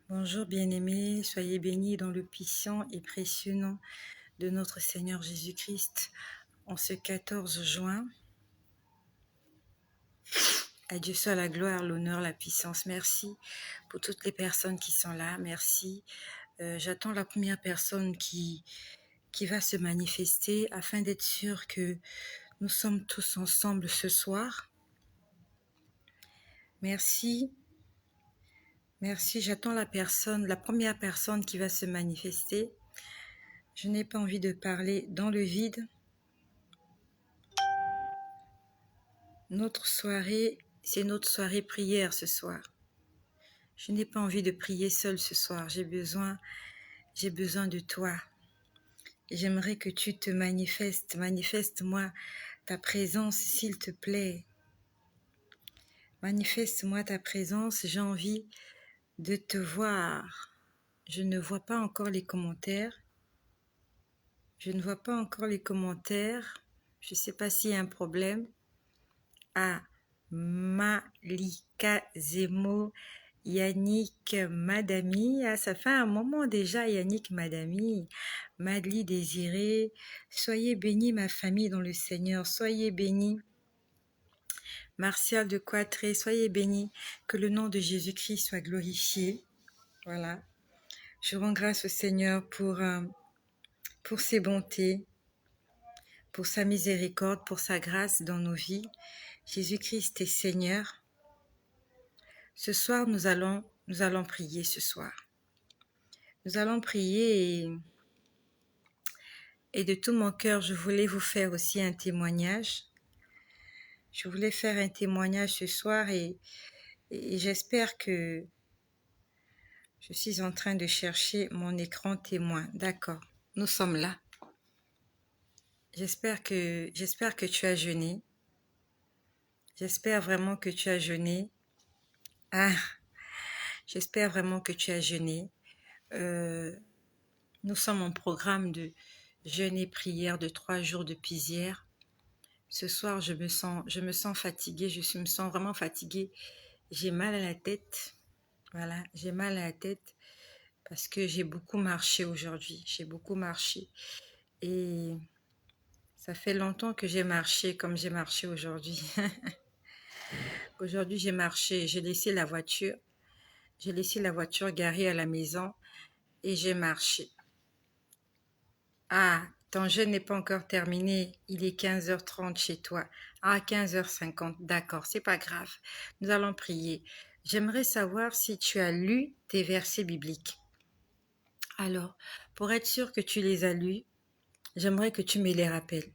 Bonjour bien-aimés, soyez bénis dans le puissant et précieux nom de notre Seigneur Jésus-Christ en ce 14 juin. À Dieu soit la gloire, l'honneur, la puissance. Merci pour toutes les personnes qui sont là, merci. J'attends la première personne qui va se manifester afin d'être sûr que nous sommes tous ensemble ce soir. Merci. Merci, j'attends la première personne qui va se manifester. Je n'ai pas envie de parler dans le vide. Notre soirée, c'est notre soirée prière ce soir. Je n'ai pas envie de prier seule ce soir. J'ai besoin de toi. J'aimerais que tu te manifestes. Manifeste-moi ta présence, s'il te plaît. Manifeste-moi ta présence. J'ai envie de te voir. Je ne vois pas encore les commentaires. Je ne vois pas encore les commentaires. Je ne sais pas s'il y a un problème. Ah, Malika Zemo, Yannick Madami. Ah, ça fait un moment déjà, Yannick Madami. Madly Désiré. Soyez bénis, ma famille, dans le Seigneur. Soyez bénis. Martial de Quatré, soyez bénis. Que le nom de Jésus-Christ soit glorifié. Voilà. Je rends grâce au Seigneur pour ses bontés, pour sa miséricorde, pour sa grâce dans nos vies. Jésus-Christ est Seigneur. Ce soir, nous allons prier ce soir. Nous allons prier et de tout mon cœur, je voulais vous faire aussi un témoignage. Je voulais faire un témoignage ce soir et j'espère que je suis en train de chercher mon écran témoin. D'accord, nous sommes là. J'espère que tu as jeûné. J'espère vraiment que tu as jeûné. Ah, j'espère vraiment que tu as jeûné. Nous sommes en programme de jeûne et prière de 3 jours de Pisière. Ce soir, je me sens fatiguée, me sens vraiment fatiguée. J'ai mal à la tête. Voilà, j'ai mal à la tête parce que j'ai beaucoup marché aujourd'hui. J'ai beaucoup marché. Et ça fait longtemps que j'ai marché comme j'ai marché aujourd'hui. Aujourd'hui, j'ai marché, j'ai laissé la voiture. J'ai laissé la voiture garée à la maison et j'ai marché. Ah, ton jeûne n'est pas encore terminé. Il est 15h30 chez toi. Ah, 15h50. D'accord, c'est pas grave. Nous allons prier. J'aimerais savoir si tu as lu tes versets bibliques. Alors, pour être sûr que tu les as lus, j'aimerais que tu me les rappelles.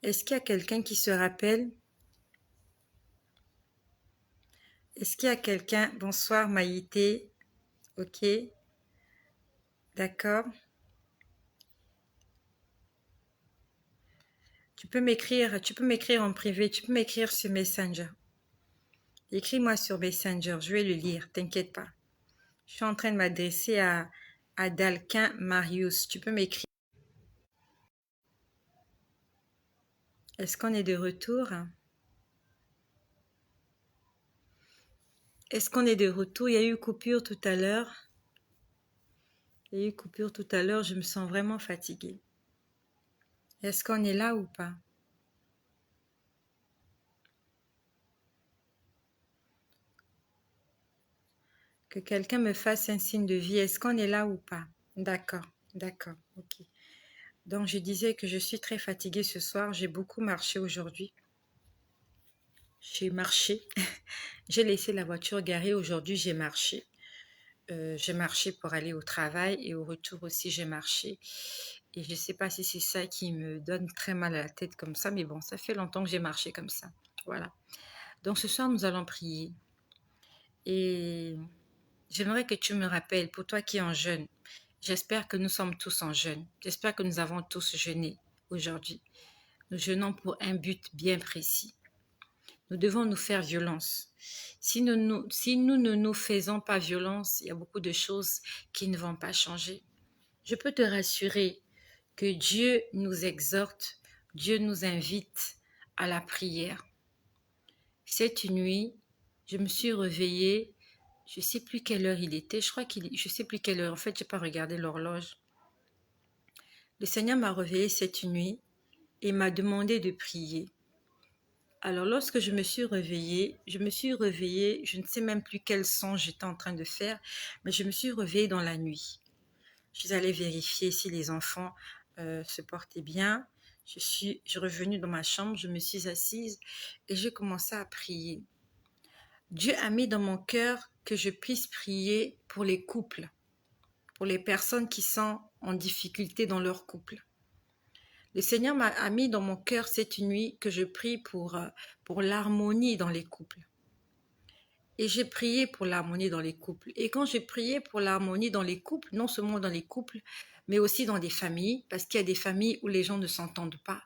Est-ce qu'il y a quelqu'un qui se rappelle? Est-ce qu'il y a quelqu'un? Bonsoir Maïté. Ok. D'accord. Tu peux m'écrire en privé, tu peux m'écrire sur Messenger. Écris-moi sur Messenger, je vais le lire, t'inquiète pas. Je suis en train de m'adresser à Dalquin Marius. Tu peux m'écrire. Est-ce qu'on est de retour? Est-ce qu'on est de retour? Il y a eu coupure tout à l'heure. Il y a eu coupure tout à l'heure. Je me sens vraiment fatiguée. Est-ce qu'on est là ou pas? Que quelqu'un me fasse un signe de vie. Est-ce qu'on est là ou pas? D'accord, d'accord, ok. Donc je disais que je suis très fatiguée ce soir. J'ai beaucoup marché aujourd'hui. J'ai marché. J'ai laissé la voiture garée. Aujourd'hui, j'ai marché. J'ai marché pour aller au travail et au retour aussi, j'ai marché. Et je ne sais pas si c'est ça qui me donne très mal à la tête comme ça, mais bon, ça fait longtemps que j'ai marché comme ça. Voilà. Donc ce soir, nous allons prier. Et j'aimerais que tu me rappelles, pour toi qui es en jeûne, j'espère que nous sommes tous en jeûne. J'espère que nous avons tous jeûné aujourd'hui. Nous jeûnons pour un but bien précis. Nous devons nous faire violence. Si nous ne nous faisons pas violence, il y a beaucoup de choses qui ne vont pas changer. Je peux te rassurer que Dieu nous exhorte, Dieu nous invite à la prière. Cette nuit, je me suis réveillée, Je sais plus quelle heure il était. Je sais plus quelle heure. En fait, j'ai pas regardé l'horloge. Le Seigneur m'a réveillée cette nuit et m'a demandé de prier. Alors, lorsque je me suis réveillée, je ne sais même plus quel son j'étais en train de faire, mais je me suis réveillée dans la nuit. Je suis allée vérifier si les enfants se portaient bien. Je suis revenue dans ma chambre, je me suis assise et j'ai commencé à prier. Dieu a mis dans mon cœur que je puisse prier pour les couples, pour les personnes qui sont en difficulté dans leur couple. Le Seigneur m'a mis dans mon cœur cette nuit que je prie pour l'harmonie dans les couples. Et j'ai prié pour l'harmonie dans les couples. Et quand j'ai prié pour l'harmonie dans les couples, non seulement dans les couples, mais aussi dans des familles, parce qu'il y a des familles où les gens ne s'entendent pas,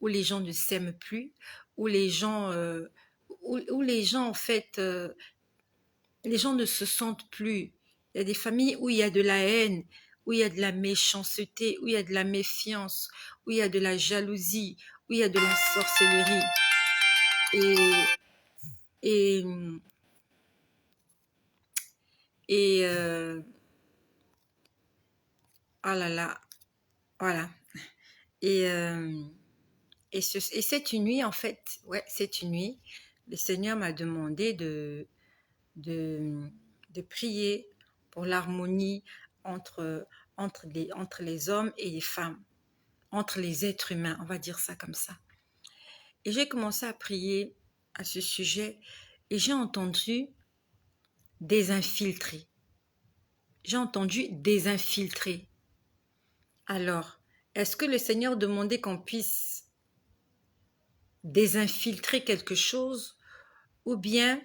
où les gens ne s'aiment plus, où les gens, en fait, les gens ne se sentent plus. Il y a des familles où il y a de la haine, où il y a de la méchanceté, où il y a de la méfiance, où il y a de la jalousie, où il y a de la sorcellerie. Et, et oh là là, voilà. Et, et cette nuit, en fait, ouais, cette nuit, le Seigneur m'a demandé de prier pour l'harmonie entre, entre les hommes et les femmes, entre les êtres humains, on va dire ça comme ça. Et j'ai commencé à prier à ce sujet et j'ai entendu désinfiltrer. J'ai entendu désinfiltrer. Alors, est-ce que le Seigneur demandait qu'on puisse désinfiltrer quelque chose ou bien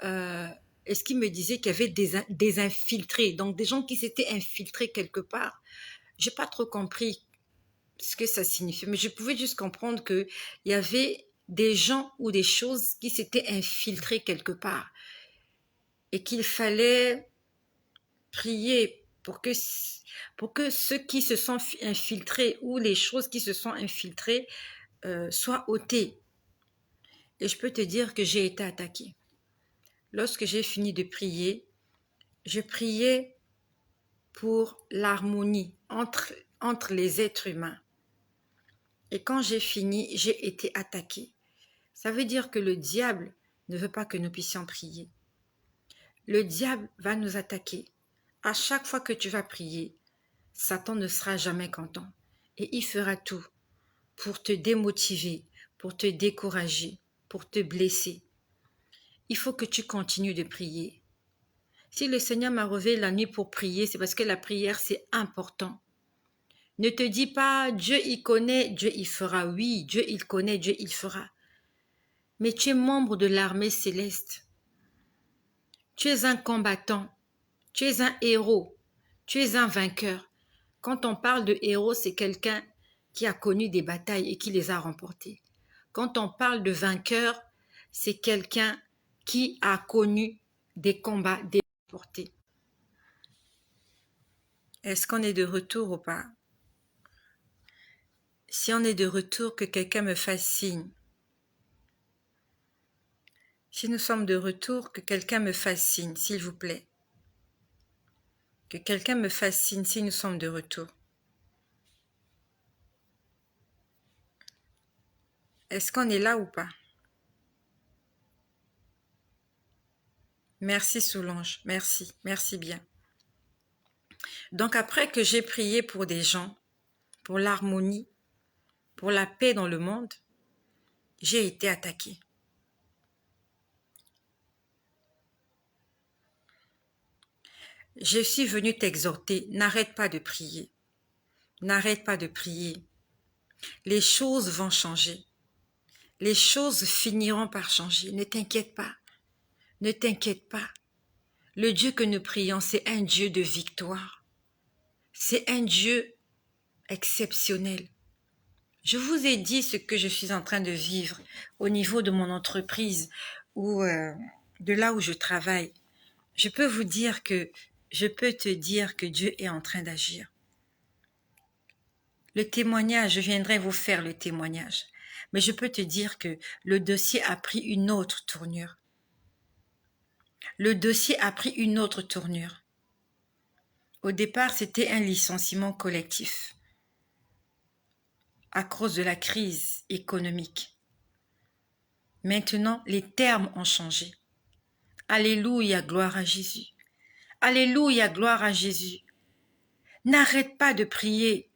euh, est-ce qu'il me disait qu'il y avait des infiltrés, donc des gens qui s'étaient infiltrés quelque part? J'ai pas trop compris ce que ça signifiait, mais je pouvais juste comprendre qu'il y avait des gens ou des choses qui s'étaient infiltrés quelque part et qu'il fallait prier pour que ceux qui se sont infiltrés ou les choses qui se sont infiltrées soient ôtées. Et je peux te dire que j'ai été attaquée. Lorsque j'ai fini de prier, je priais pour l'harmonie entre les êtres humains. Et quand j'ai fini, j'ai été attaquée. Ça veut dire que le diable ne veut pas que nous puissions prier. Le diable va nous attaquer. À chaque fois que tu vas prier, Satan ne sera jamais content. Et il fera tout pour te démotiver, pour te décourager, pour te blesser. Il faut que tu continues de prier. Si le Seigneur m'a réveillé la nuit pour prier, c'est parce que la prière, c'est important. Ne te dis pas, Dieu il connaît, Dieu il fera. Oui, Dieu il connaît, Dieu il fera. Mais tu es membre de l'armée céleste. Tu es un combattant. Tu es un héros. Tu es un vainqueur. Quand on parle de héros, c'est quelqu'un qui a connu des batailles et qui les a remportées. Quand on parle de vainqueur, c'est quelqu'un qui a connu des combats, des remportés. Est-ce qu'on est de retour ou pas? Si on est de retour, que quelqu'un me fasse signe. Si nous sommes de retour, que quelqu'un me fasse signe, s'il vous plaît. Que quelqu'un me fasse signe si nous sommes de retour. Est-ce qu'on est là ou pas? Merci Solange, merci, merci bien. Donc après que j'ai prié pour des gens, pour l'harmonie, pour la paix dans le monde, j'ai été attaquée. Je suis venue t'exhorter, n'arrête pas de prier. N'arrête pas de prier. Les choses vont changer. Les choses finiront par changer. Ne t'inquiète pas. Ne t'inquiète pas. Le Dieu que nous prions, c'est un Dieu de victoire. C'est un Dieu exceptionnel. Je vous ai dit ce que je suis en train de vivre au niveau de mon entreprise ou de là où je travaille. Je peux te dire que Dieu est en train d'agir. Le témoignage, je viendrai vous faire le témoignage. Mais je peux te dire que le dossier a pris une autre tournure. Le dossier a pris une autre tournure. Au départ, c'était un licenciement collectif à cause de la crise économique. Maintenant, les termes ont changé. Alléluia, gloire à Jésus. Alléluia, gloire à Jésus. N'arrête pas de prier.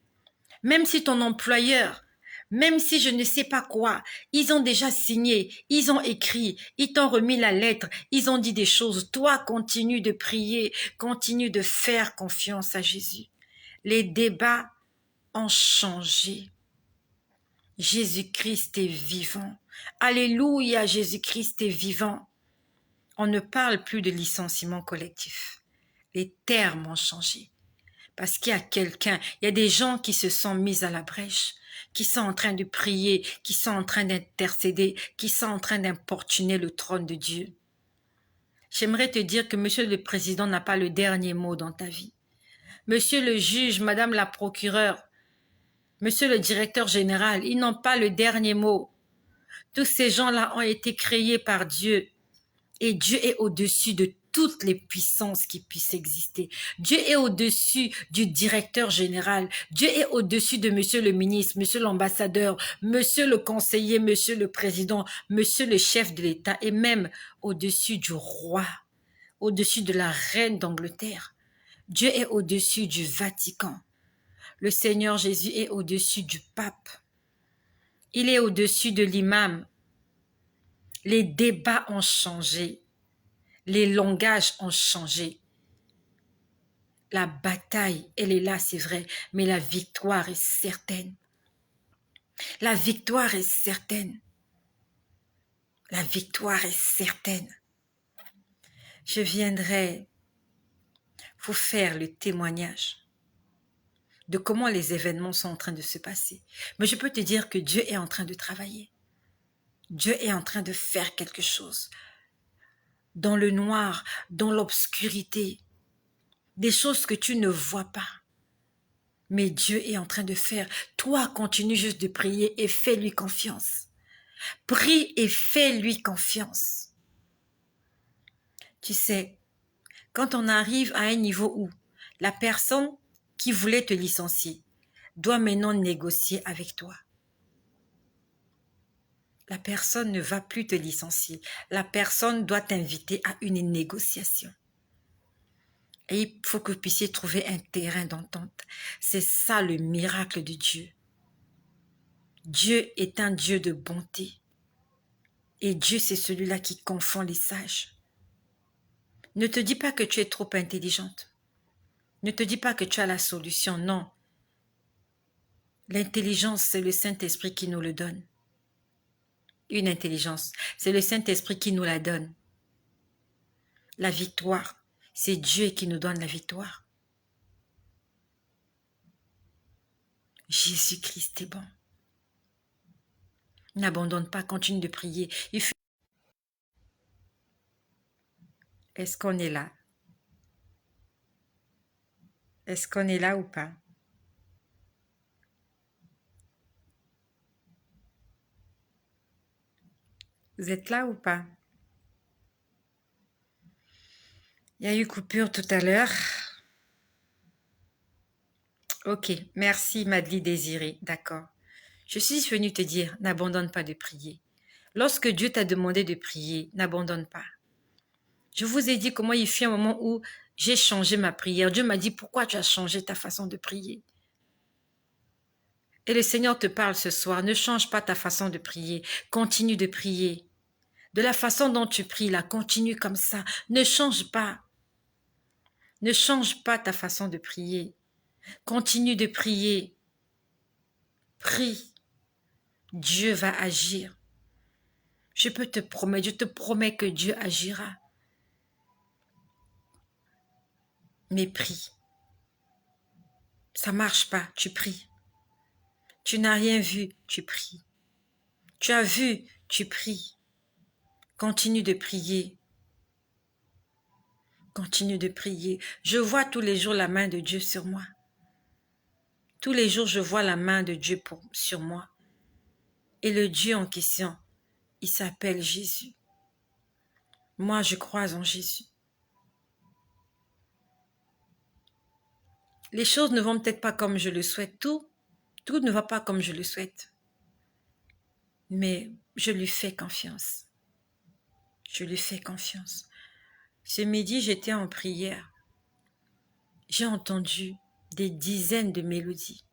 Même si ton employeur, même si je ne sais pas quoi, ils ont déjà signé, ils ont écrit, ils t'ont remis la lettre, ils ont dit des choses. Toi, continue de prier, continue de faire confiance à Jésus. Les débats ont changé. Jésus-Christ est vivant. Alléluia, Jésus-Christ est vivant. On ne parle plus de licenciement collectif. Les termes ont changé. Parce qu'il y a quelqu'un, il y a des gens qui se sont mis à la brèche, qui sont en train de prier, qui sont en train d'intercéder, qui sont en train d'importuner le trône de Dieu. J'aimerais te dire que Monsieur le Président n'a pas le dernier mot dans ta vie. Monsieur le juge, Madame la procureure, Monsieur le directeur général, ils n'ont pas le dernier mot. Tous ces gens-là ont été créés par Dieu. Et Dieu est au-dessus de toutes les puissances qui puissent exister. Dieu est au-dessus du directeur général. Dieu est au-dessus de monsieur le ministre, monsieur l'ambassadeur, monsieur le conseiller, monsieur le président, monsieur le chef de l'État et même au-dessus du roi, au-dessus de la reine d'Angleterre. Dieu est au-dessus du Vatican. Le Seigneur Jésus est au-dessus du pape. Il est au-dessus de l'imam. Les débats ont changé. Les langages ont changé. La bataille, elle est là, c'est vrai, mais la victoire est certaine. La victoire est certaine. La victoire est certaine. Je viendrai vous faire le témoignage de comment les événements sont en train de se passer. Mais je peux te dire que Dieu est en train de travailler. Dieu est en train de faire quelque chose. Dans le noir, dans l'obscurité, des choses que tu ne vois pas. Mais Dieu est en train de faire. Toi, continue juste de prier et fais-lui confiance. Prie et fais-lui confiance. Tu sais, quand on arrive à un niveau où la personne qui voulait te licencier doit maintenant négocier avec toi. La personne ne va plus te licencier. La personne doit t'inviter à une négociation. Et il faut que vous puissiez trouver un terrain d'entente. C'est ça le miracle de Dieu. Dieu est un Dieu de bonté. Et Dieu, c'est celui-là qui confond les sages. Ne te dis pas que tu es trop intelligente. Ne te dis pas que tu as la solution, non. L'intelligence, c'est le Saint-Esprit qui nous le donne. Une intelligence, c'est le Saint-Esprit qui nous la donne. La victoire, c'est Dieu qui nous donne la victoire. Jésus-Christ est bon. N'abandonne pas, continue de prier. Est-ce qu'on est là? Est-ce qu'on est là ou pas? Vous êtes là ou pas? Il y a eu coupure tout à l'heure. Ok, merci Madeleine Désirée, d'accord. Je suis venue te dire, n'abandonne pas de prier. Lorsque Dieu t'a demandé de prier, n'abandonne pas. Je vous ai dit comment il fut un moment où j'ai changé ma prière. Dieu m'a dit, pourquoi tu as changé ta façon de prier? Et le Seigneur te parle ce soir, ne change pas ta façon de prier, continue de prier. De la façon dont tu pries, là, continue comme ça, ne change pas. Ne change pas ta façon de prier. Continue de prier. Prie. Dieu va agir. Je peux te promettre, je te promets que Dieu agira. Mais prie. Ça marche pas, tu pries. Tu n'as rien vu, tu pries. Tu as vu, tu pries. Continue de prier. Continue de prier. Je vois tous les jours la main de Dieu sur moi. Tous les jours, je vois la main de Dieu sur moi. Et le Dieu en question, il s'appelle Jésus. Moi, je crois en Jésus. Les choses ne vont peut-être pas comme je le souhaite. Tout ne va pas comme je le souhaite. Mais je lui fais confiance. Je lui fais confiance. Ce midi, j'étais en prière. J'ai entendu des dizaines de mélodies.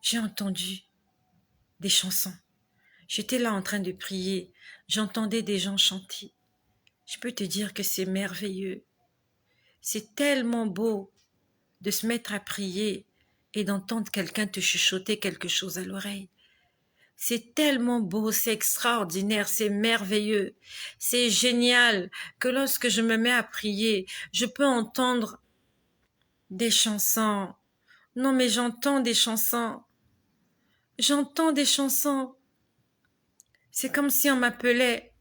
J'ai entendu des chansons. J'étais là en train de prier. J'entendais des gens chanter. Je peux te dire que c'est merveilleux. C'est tellement beau de se mettre à prier et d'entendre quelqu'un te chuchoter quelque chose à l'oreille. C'est tellement beau, c'est extraordinaire, c'est merveilleux, c'est génial que lorsque je me mets à prier, je peux entendre des chansons. Non mais j'entends des chansons. J'entends des chansons. C'est comme si on m'appelait.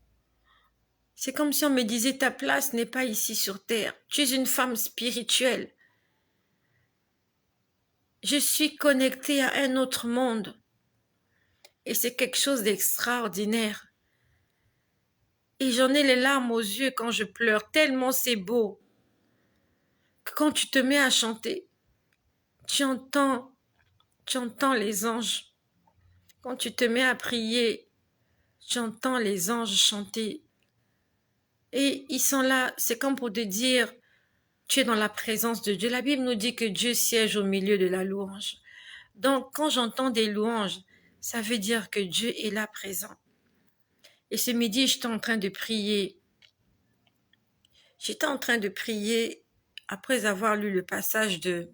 C'est comme si on me disait ta place n'est pas ici sur terre. Tu es une femme spirituelle. Je suis connectée à un autre monde. Et c'est quelque chose d'extraordinaire. Et j'en ai les larmes aux yeux quand je pleure, tellement c'est beau. Que quand tu te mets à chanter, tu entends les anges. Quand tu te mets à prier, tu entends les anges chanter. Et ils sont là, c'est comme pour te dire, tu es dans la présence de Dieu. La Bible nous dit que Dieu siège au milieu de la louange. Donc, quand j'entends des louanges, ça veut dire que Dieu est là présent. Et ce midi, j'étais en train de prier. J'étais en train de prier après avoir lu le passage de...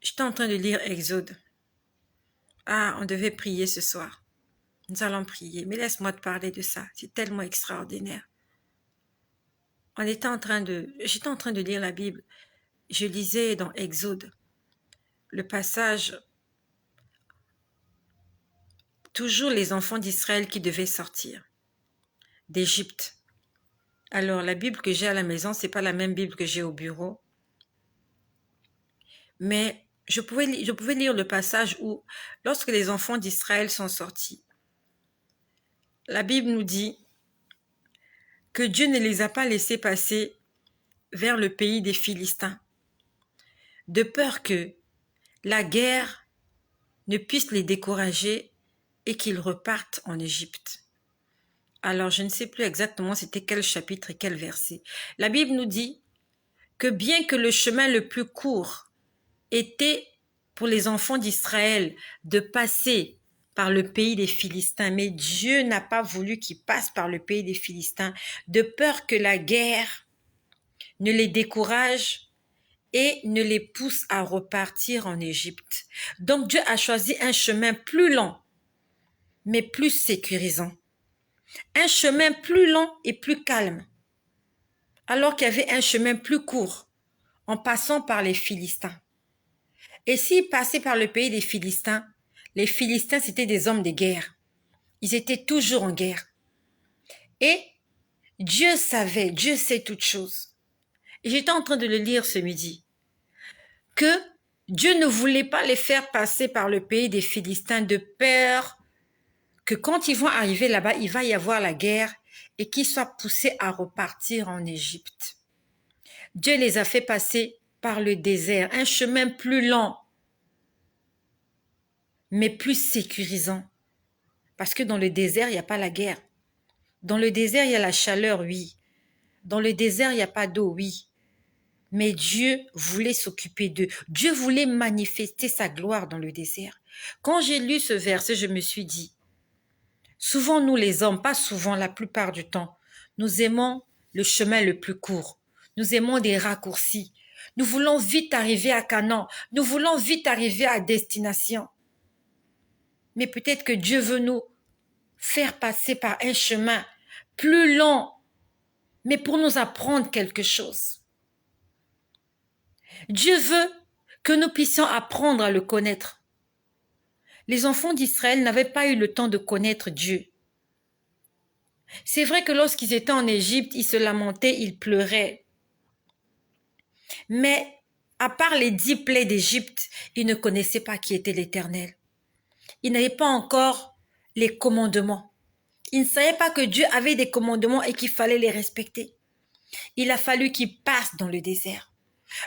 J'étais en train de lire Exode. Ah, on devait prier ce soir. Nous allons prier. Mais laisse-moi te parler de ça. C'est tellement extraordinaire. J'étais en train de lire la Bible. Je lisais dans Exode le passage, toujours les enfants d'Israël qui devaient sortir d'Égypte. Alors, la Bible que j'ai à la maison, c'est pas la même Bible que j'ai au bureau. Mais je pouvais lire le passage où, lorsque les enfants d'Israël sont sortis, la Bible nous dit que Dieu ne les a pas laissés passer vers le pays des Philistins, de peur que la guerre ne puisse les décourager et qu'ils repartent en Égypte. Alors, je ne sais plus exactement c'était quel chapitre et quel verset. La Bible nous dit que bien que le chemin le plus court était pour les enfants d'Israël de passer par le pays des Philistins, mais Dieu n'a pas voulu qu'ils passent par le pays des Philistins, de peur que la guerre ne les décourage et ne les pousse à repartir en Égypte. Donc Dieu a choisi un chemin plus lent, mais plus sécurisant. Un chemin plus lent et plus calme, alors qu'il y avait un chemin plus court, en passant par les Philistins. Et s'ils passaient par le pays des Philistins, les Philistins, c'était des hommes de guerre. Ils étaient toujours en guerre. Et Dieu savait, Dieu sait toutes choses. Et j'étais en train de le lire ce midi, que Dieu ne voulait pas les faire passer par le pays des Philistins de peur que quand ils vont arriver là-bas, il va y avoir la guerre et qu'ils soient poussés à repartir en Égypte. Dieu les a fait passer par le désert, un chemin plus lent, mais plus sécurisant. Parce que dans le désert, il n'y a pas la guerre. Dans le désert, il y a la chaleur, oui. Dans le désert, il n'y a pas d'eau, oui. Mais Dieu voulait s'occuper d'eux. Dieu voulait manifester sa gloire dans le désert. Quand j'ai lu ce verset, je me suis dit, souvent nous les hommes, pas souvent, la plupart du temps, nous aimons le chemin le plus court. Nous aimons des raccourcis. Nous voulons vite arriver à Canaan. Nous voulons vite arriver à destination. Mais peut-être que Dieu veut nous faire passer par un chemin plus long, mais pour nous apprendre quelque chose. Dieu veut que nous puissions apprendre à le connaître. Les enfants d'Israël n'avaient pas eu le temps de connaître Dieu. C'est vrai que lorsqu'ils étaient en Égypte, ils se lamentaient, ils pleuraient. Mais à part les 10 plaies d'Égypte, ils ne connaissaient pas qui était l'Éternel. ils n'avaient pas encore les commandements. Ils ne savaient pas que Dieu avait des commandements et qu'il fallait les respecter. Il a fallu qu'ils passent dans le désert.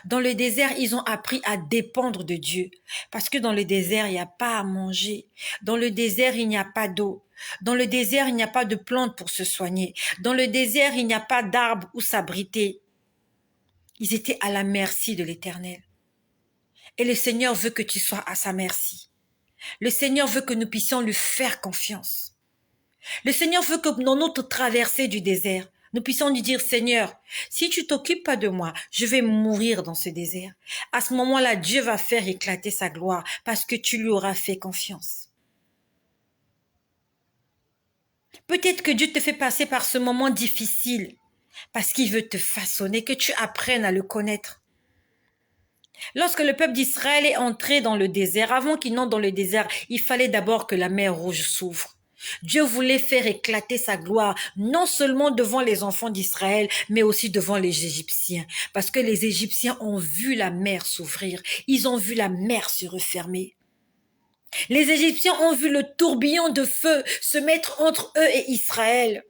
Dans le désert, ils ont appris à dépendre de Dieu. Parce que dans le désert, il n'y a pas à manger. Dans le désert, il n'y a pas d'eau. Dans le désert, il n'y a pas de plantes pour se soigner. Dans le désert, il n'y a pas d'arbres où s'abriter. Ils étaient à la merci de l'Éternel. Et le Seigneur veut que tu sois à sa merci. Le Seigneur veut que nous puissions lui faire confiance. Le Seigneur veut que dans notre traversée du désert, nous puissions lui dire, Seigneur, si tu t'occupes pas de moi, je vais mourir dans ce désert. À ce moment-là, Dieu va faire éclater sa gloire parce que tu lui auras fait confiance. Peut-être que Dieu te fait passer par ce moment difficile parce qu'il veut te façonner, que tu apprennes à le connaître. Lorsque le peuple d'Israël est entré dans le désert, avant qu'il n'entre dans le désert, il fallait d'abord que la mer Rouge s'ouvre. Dieu voulait faire éclater sa gloire, non seulement devant les enfants d'Israël, mais aussi devant les Égyptiens. Parce que les Égyptiens ont vu la mer s'ouvrir, ils ont vu la mer se refermer. Les Égyptiens ont vu le tourbillon de feu se mettre entre eux et Israël.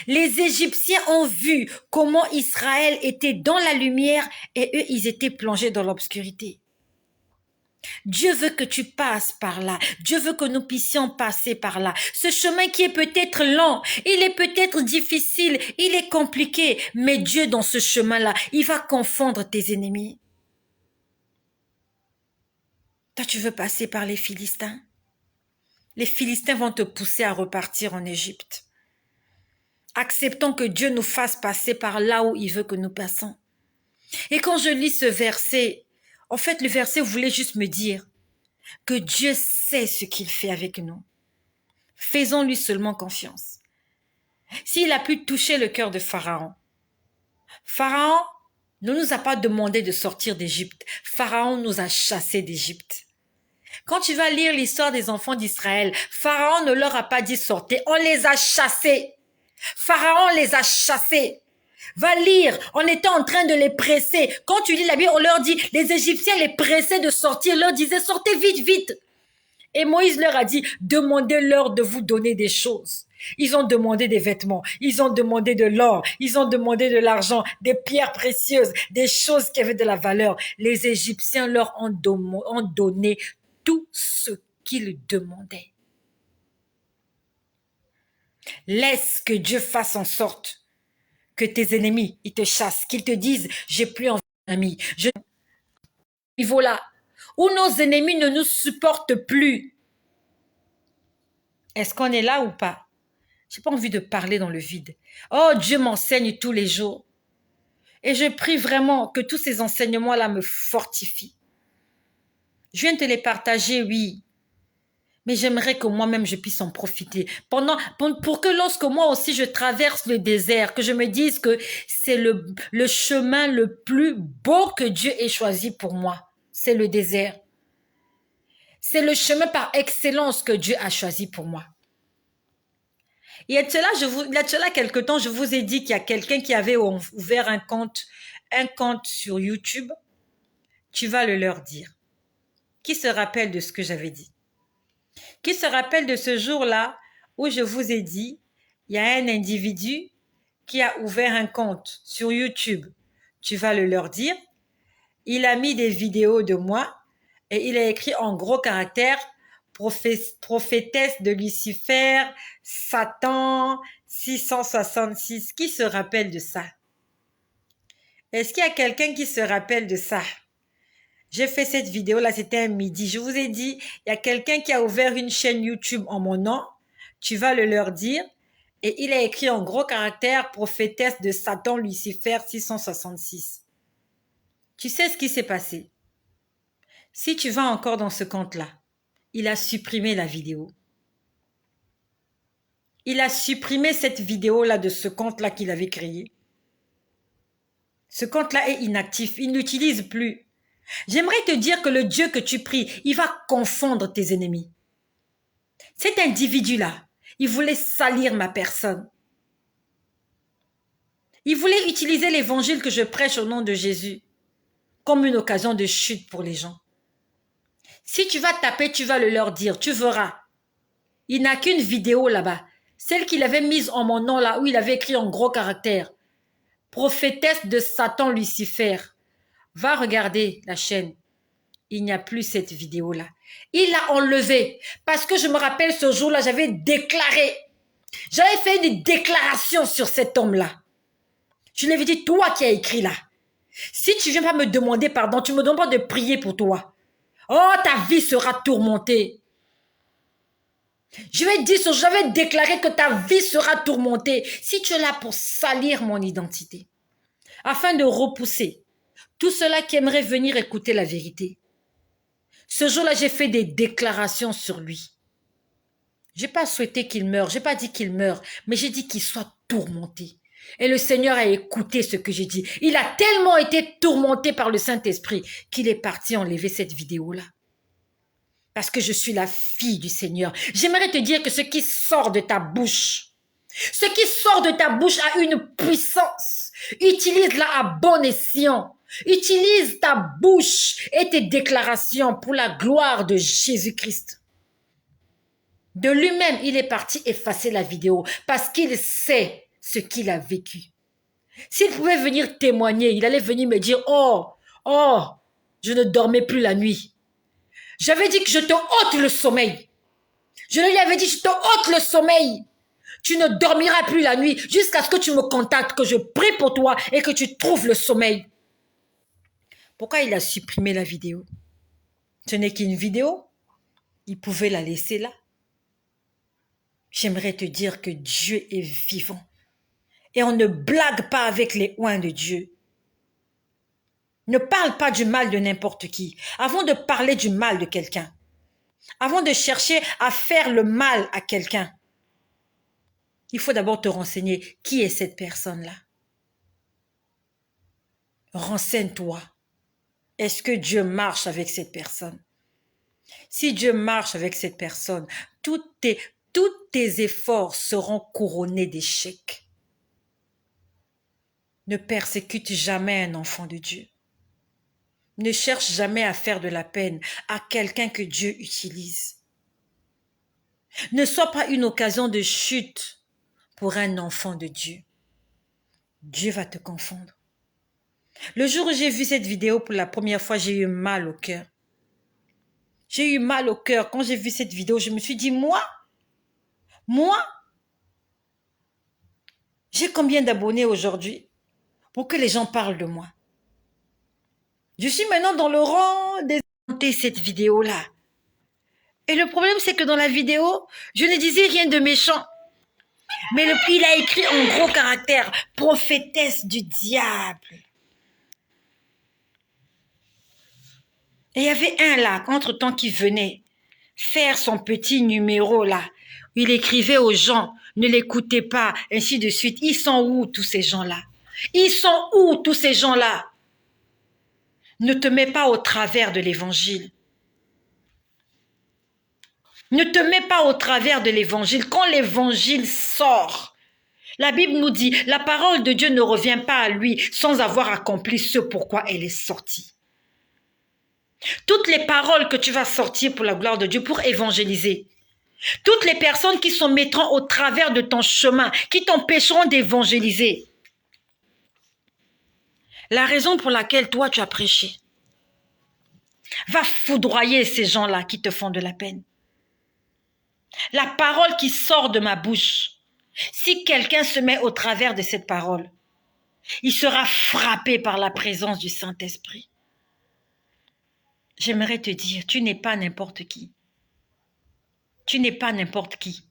Les Égyptiens ont vu comment Israël était dans la lumière et eux, ils étaient plongés dans l'obscurité. Dieu veut que tu passes par là. Dieu veut que nous puissions passer par là. Ce chemin qui est peut-être lent, il est peut-être difficile, il est compliqué, mais Dieu dans ce chemin-là, il va confondre tes ennemis. Toi, tu veux passer par les Philistins? Les Philistins vont te pousser à repartir en Égypte. Acceptons que Dieu nous fasse passer par là où il veut que nous passons. Et quand je lis ce verset, en fait, le verset voulait juste me dire que Dieu sait ce qu'il fait avec nous. Faisons-lui seulement confiance. S'il a pu toucher le cœur de Pharaon, Pharaon ne nous a pas demandé de sortir d'Égypte. Pharaon nous a chassés d'Égypte. Quand tu vas lire l'histoire des enfants d'Israël, Pharaon ne leur a pas dit sortez, on les a chassés. Pharaon les a chassés. Va lire, on était en train de les presser. Quand tu lis la Bible, on leur dit, les Égyptiens les pressaient de sortir, leur disaient sortez vite, vite. Et Moïse leur a dit, demandez-leur de vous donner des choses. Ils ont demandé des vêtements, ils ont demandé de l'or, ils ont demandé de l'argent, des pierres précieuses, des choses qui avaient de la valeur. Les Égyptiens leur ont donné tout ce qu'ils demandaient. Laisse que Dieu fasse en sorte que tes ennemis, ils te chassent, qu'ils te disent, j'ai plus envie d'amis. Niveau là, où nos ennemis ne nous supportent plus. Est-ce qu'on est là ou pas? J'ai pas envie de parler dans le vide. Oh, Dieu m'enseigne tous les jours. Et je prie vraiment que tous ces enseignements-là me fortifient. Je viens de te les partager, oui. Mais j'aimerais que moi-même je puisse en profiter. Pour que lorsque moi aussi je traverse le désert, que je me dise que c'est le chemin le plus beau que Dieu ait choisi pour moi. C'est le désert. C'est le chemin par excellence que Dieu a choisi pour moi. Il y a de cela quelque temps, je vous ai dit qu'il y a quelqu'un qui avait ouvert un compte sur YouTube. Tu vas le leur dire. Qui se rappelle de ce que j'avais dit? Qui se rappelle de ce jour-là où je vous ai dit, il y a un individu qui a ouvert un compte sur YouTube. Tu vas le leur dire. Il a mis des vidéos de moi et il a écrit en gros caractères prophétesse de Lucifer, Satan, 666. Qui se rappelle de ça? Est-ce qu'il y a quelqu'un qui se rappelle de ça? J'ai fait cette vidéo-là, c'était un midi. Je vous ai dit, il y a quelqu'un qui a ouvert une chaîne YouTube en mon nom. Tu vas le leur dire. Et il a écrit en gros caractères prophétesse de Satan, Lucifer, 666. Tu sais ce qui s'est passé? Si tu vas encore dans ce compte-là, il a supprimé la vidéo. Il a supprimé cette vidéo-là de ce compte-là qu'il avait créé. Ce compte-là est inactif. Il n'utilise plus. J'aimerais te dire que le Dieu que tu pries, il va confondre tes ennemis. Cet individu-là, il voulait salir ma personne. Il voulait utiliser l'évangile que je prêche au nom de Jésus comme une occasion de chute pour les gens. Si tu vas taper, tu vas le leur dire, tu verras. Il n'a qu'une vidéo là-bas. Celle qu'il avait mise en mon nom là, où il avait écrit en gros caractères. Prophétesse de Satan Lucifer. Va regarder la chaîne. Il n'y a plus cette vidéo-là. Il l'a enlevée. Parce que je me rappelle ce jour-là, j'avais fait une déclaration sur cet homme-là. Je lui avais dit, toi qui as écrit là, si tu viens pas me demander pardon, tu me demandes pas de prier pour toi. Oh, ta vie sera tourmentée. J'avais déclaré que ta vie sera tourmentée si tu es là pour salir mon identité, afin de repousser tous ceux-là qui aimeraient venir écouter la vérité. Ce jour-là, j'ai fait des déclarations sur lui. J'ai pas souhaité qu'il meure, j'ai pas dit qu'il meure, mais j'ai dit qu'il soit tourmenté. Et le Seigneur a écouté ce que j'ai dit. Il a tellement été tourmenté par le Saint-Esprit qu'il est parti enlever cette vidéo-là. Parce que je suis la fille du Seigneur. J'aimerais te dire que ce qui sort de ta bouche, a une puissance. Utilise-la à bon escient. Utilise ta bouche et tes déclarations pour la gloire de Jésus-Christ. De lui-même, il est parti effacer la vidéo parce qu'il sait ce qu'il a vécu. S'il pouvait venir témoigner, il allait venir me dire, oh, je ne dormais plus la nuit. J'avais dit que je te ôte le sommeil. Je lui avais dit, je te ôte le sommeil. Tu ne dormiras plus la nuit jusqu'à ce que tu me contactes, que je prie pour toi et que tu trouves le sommeil. Pourquoi il a supprimé la vidéo? Ce n'est qu'une vidéo. Il pouvait la laisser là. J'aimerais te dire que Dieu est vivant. Et on ne blague pas avec les oints de Dieu. Ne parle pas du mal de n'importe qui. Avant de parler du mal de quelqu'un, avant de chercher à faire le mal à quelqu'un, il faut d'abord te renseigner qui est cette personne-là. Renseigne-toi. Est-ce que Dieu marche avec cette personne? Si Dieu marche avec cette personne, tous tes efforts seront couronnés d'échecs. Ne persécute jamais un enfant de Dieu. Ne cherche jamais à faire de la peine à quelqu'un que Dieu utilise. Ne sois pas une occasion de chute pour un enfant de Dieu. Dieu va te confondre. Le jour où j'ai vu cette vidéo pour la première fois, j'ai eu mal au cœur. J'ai eu mal au cœur. Quand j'ai vu cette vidéo, je me suis dit, moi, j'ai combien d'abonnés aujourd'hui pour que les gens parlent de moi? Je suis maintenant dans le rang des cette vidéo-là. Et le problème, c'est que dans la vidéo, je ne disais rien de méchant. Mais il a écrit en gros caractère, prophétesse du diable. Et il y avait un là, entre-temps, qui venait faire son petit numéro là. Il écrivait aux gens, ne l'écoutez pas, ainsi de suite. Ils sont où tous ces gens-là? Ils sont où tous ces gens-là? Ne te mets pas au travers de l'évangile. Ne te mets pas au travers de l'évangile. Quand l'évangile sort, la Bible nous dit, la parole de Dieu ne revient pas à lui sans avoir accompli ce pourquoi elle est sortie. Toutes les paroles que tu vas sortir pour la gloire de Dieu, pour évangéliser, toutes les personnes qui se mettront au travers de ton chemin, qui t'empêcheront d'évangéliser, la raison pour laquelle toi tu as prêché, va foudroyer ces gens-là qui te font de la peine. La parole qui sort de ma bouche, si quelqu'un se met au travers de cette parole, il sera frappé par la présence du Saint-Esprit. J'aimerais te dire, tu n'es pas n'importe qui. Tu n'es pas n'importe qui.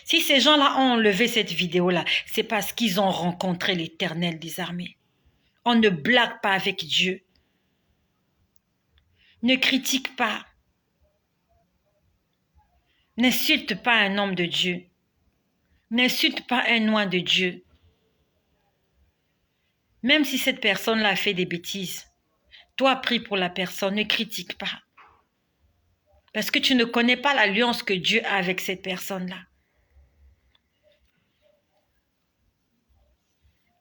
Si ces gens-là ont enlevé cette vidéo-là, c'est parce qu'ils ont rencontré l'Éternel des armées. On ne blague pas avec Dieu. Ne critique pas. N'insulte pas un homme de Dieu. N'insulte pas un oint de Dieu. Même si cette personne-là a fait des bêtises, toi prie pour la personne, ne critique pas. Parce que tu ne connais pas l'alliance que Dieu a avec cette personne-là.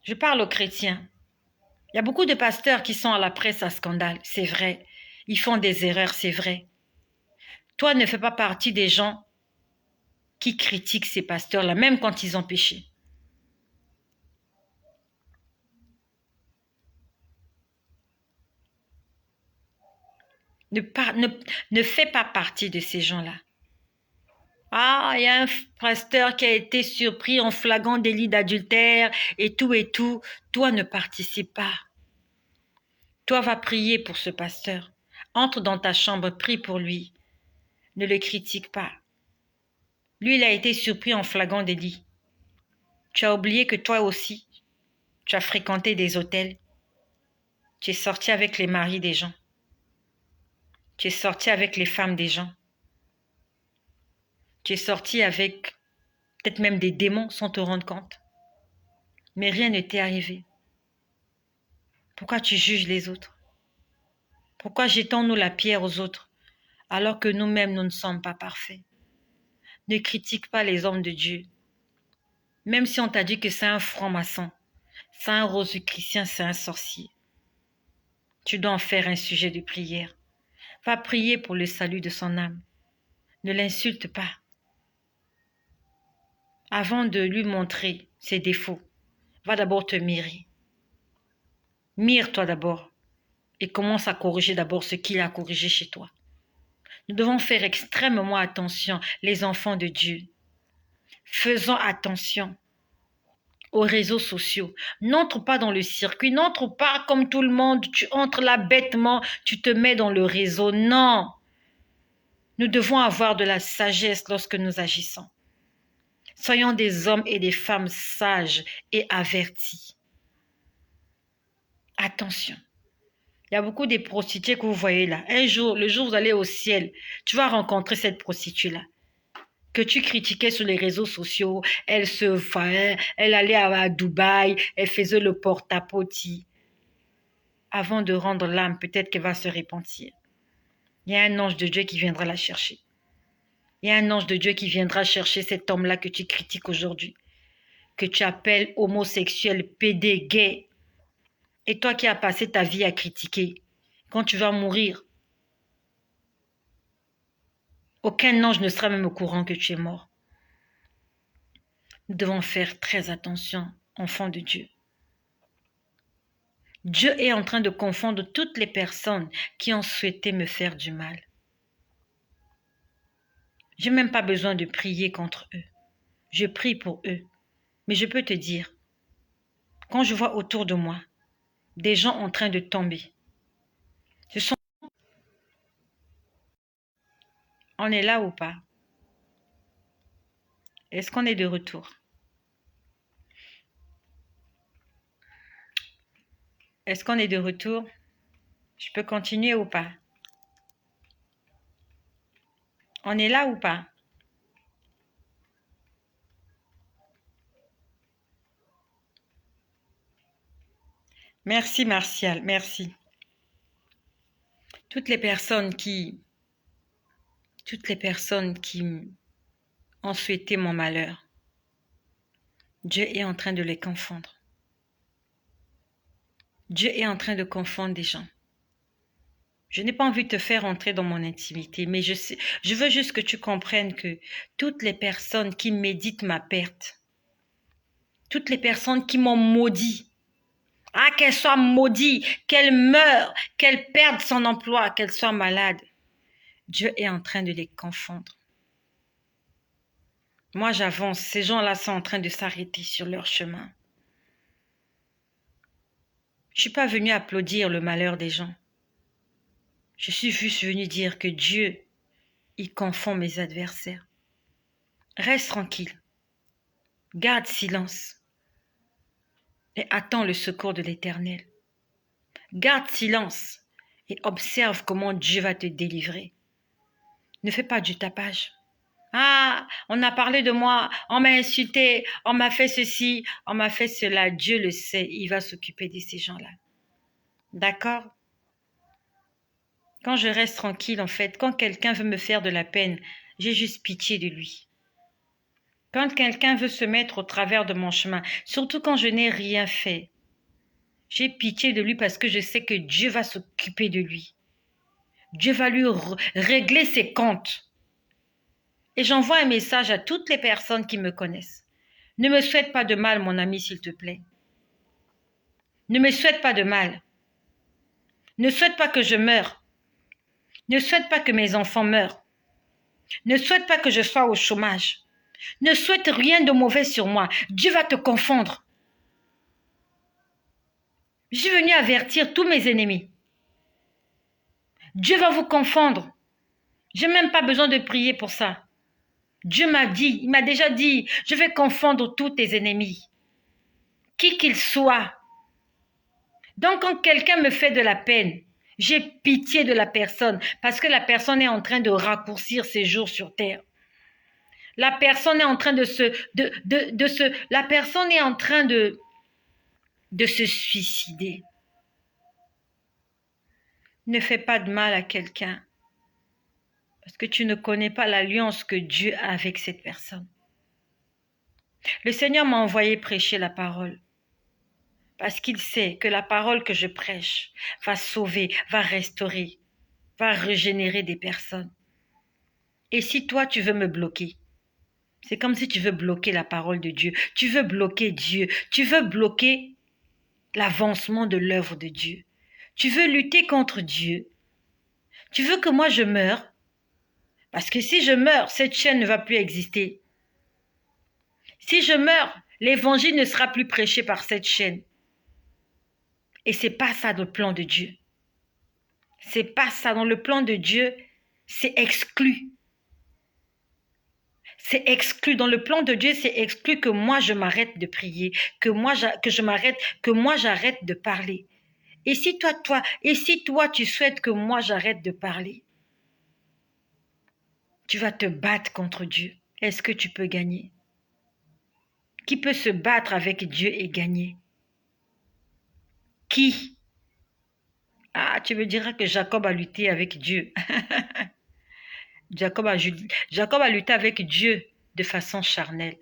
Je parle aux chrétiens. Il y a beaucoup de pasteurs qui sont à la presse à scandale, c'est vrai. Ils font des erreurs, c'est vrai. Toi, ne fais pas partie des gens qui critiquent ces pasteurs-là, même quand ils ont péché. Ne fais pas partie de ces gens-là. Ah, il y a un pasteur qui a été surpris en flagrant délit d'adultère et tout et tout. Toi, ne participe pas. Toi, va prier pour ce pasteur. Entre dans ta chambre, prie pour lui. Ne le critique pas. Lui, il a été surpris en flagrant délit. Tu as oublié que toi aussi, tu as fréquenté des hôtels. Tu es sorti avec les maris des gens. Tu es sorti avec les femmes des gens. Tu es sorti avec peut-être même des démons sans te rendre compte. Mais rien ne t'est arrivé. Pourquoi tu juges les autres? Pourquoi jetons-nous la pierre aux autres alors que nous-mêmes, nous ne sommes pas parfaits? Ne critique pas les hommes de Dieu. Même si on t'a dit que c'est un franc-maçon, c'est un rosicrucien, c'est un sorcier. Tu dois en faire un sujet de prière. Va prier pour le salut de son âme. Ne l'insulte pas. Avant de lui montrer ses défauts, va d'abord te mirer. Mire-toi d'abord et commence à corriger d'abord ce qu'il a corrigé chez toi. Nous devons faire extrêmement attention, les enfants de Dieu. Faisons attention aux réseaux sociaux. N'entre pas dans le circuit, n'entre pas comme tout le monde, tu entres là bêtement, tu te mets dans le réseau. Non, nous devons avoir de la sagesse lorsque nous agissons. Soyons des hommes et des femmes sages et avertis. Attention. Il y a beaucoup de prostituées que vous voyez là. Un jour, le jour où vous allez au ciel, tu vas rencontrer cette prostituée-là que tu critiquais sur les réseaux sociaux. Elle allait à Dubaï, elle faisait le porte-à-pote. Avant de rendre l'âme, peut-être qu'elle va se repentir. Il y a un ange de Dieu qui viendra la chercher. Il y a un ange de Dieu qui viendra chercher cet homme-là que tu critiques aujourd'hui, que tu appelles homosexuel, pédé, gay. Et toi qui as passé ta vie à critiquer, quand tu vas mourir, aucun ange ne sera même au courant que tu es mort. Nous devons faire très attention, enfants de Dieu. Dieu est en train de confondre toutes les personnes qui ont souhaité me faire du mal. Je n'ai même pas besoin de prier contre eux. Je prie pour eux. Mais je peux te dire, quand je vois autour de moi des gens en train de tomber, on est là ou pas? Est-ce qu'on est de retour? Est-ce qu'on est de retour? Je peux continuer ou pas? On est là ou pas? Merci Martial, merci. Toutes les personnes qui ont souhaité mon malheur, Dieu est en train de les confondre. Dieu est en train de confondre des gens. Je n'ai pas envie de te faire entrer dans mon intimité, mais je veux juste que tu comprennes que toutes les personnes qui méditent ma perte, toutes les personnes qui m'ont maudit, qu'elle soit maudite, qu'elle meure, qu'elle perde son emploi, qu'elle soit malade, Dieu est en train de les confondre. Moi, j'avance. Ces gens-là sont en train de s'arrêter sur leur chemin. Je ne suis pas venue applaudir le malheur des gens. Je suis juste venue dire que Dieu, il confond mes adversaires. Reste tranquille. Garde silence. Et attends le secours de l'Éternel. Garde silence et observe comment Dieu va te délivrer. Ne fais pas du tapage. On a parlé de moi, on m'a insulté, on m'a fait ceci, on m'a fait cela. Dieu le sait, il va s'occuper de ces gens-là. D'accord? Quand je reste tranquille, en fait, quand quelqu'un veut me faire de la peine, j'ai juste pitié de lui. Quand quelqu'un veut se mettre au travers de mon chemin, surtout quand je n'ai rien fait, j'ai pitié de lui parce que je sais que Dieu va s'occuper de lui. Dieu va lui régler ses comptes. Et j'envoie un message à toutes les personnes qui me connaissent. Ne me souhaite pas de mal, mon ami, s'il te plaît. Ne me souhaite pas de mal. Ne souhaite pas que je meure. Ne souhaite pas que mes enfants meurent. Ne souhaite pas que je sois au chômage. Ne souhaite rien de mauvais sur moi. Dieu va te confondre. Je suis venu avertir tous mes ennemis. Dieu va vous confondre. Je n'ai même pas besoin de prier pour ça. Dieu m'a dit, il m'a déjà dit, je vais confondre tous tes ennemis, qui qu'ils soient. Donc quand quelqu'un me fait de la peine, j'ai pitié de la personne parce que la personne est en train de raccourcir ses jours sur terre. La personne est en train de se suicider. Ne fais pas de mal à quelqu'un parce que tu ne connais pas l'alliance que Dieu a avec cette personne. Le Seigneur m'a envoyé prêcher la parole parce qu'il sait que la parole que je prêche va sauver, va restaurer, va régénérer des personnes. Et si toi, tu veux me bloquer, c'est comme si tu veux bloquer la parole de Dieu. Tu veux bloquer Dieu. Tu veux bloquer l'avancement de l'œuvre de Dieu. Tu veux lutter contre Dieu. Tu veux que moi je meure. Parce que si je meurs, cette chaîne ne va plus exister. Si je meurs, l'évangile ne sera plus prêché par cette chaîne. Et c'est pas ça dans le plan de Dieu. C'est pas ça. Dans le plan de Dieu, c'est exclu. C'est exclu. Dans le plan de Dieu, c'est exclu que moi je m'arrête de prier, que moi j'arrête de parler. Et si toi tu souhaites que moi j'arrête de parler, tu vas te battre contre Dieu. Est-ce que tu peux gagner? Qui peut se battre avec Dieu et gagner? Qui? Ah, tu me diras que Jacob a lutté avec Dieu. Jacob a lutté avec Dieu de façon charnelle.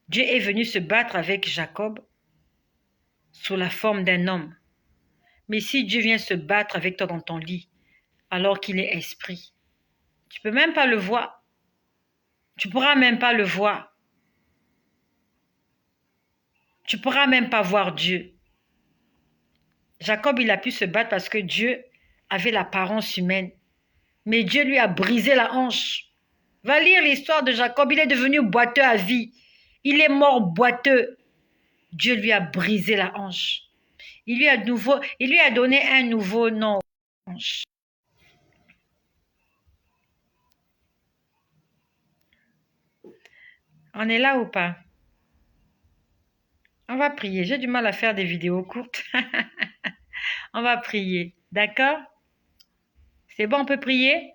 Dieu est venu se battre avec Jacob sous la forme d'un homme. Mais si Dieu vient se battre avec toi dans ton lit, alors qu'il est esprit, tu ne peux même pas le voir. Tu ne pourras même pas le voir. Tu ne pourras même pas voir Dieu. Jacob, il a pu se battre parce que Dieu avait l'apparence humaine. Mais Dieu lui a brisé la hanche. Va lire l'histoire de Jacob, il est devenu boiteux à vie. Il est mort boiteux. Dieu lui a brisé la hanche. Il lui a donné un nouveau nom. On est là ou pas? On va prier. J'ai du mal à faire des vidéos courtes. On va prier. D'accord? C'est bon, on peut prier?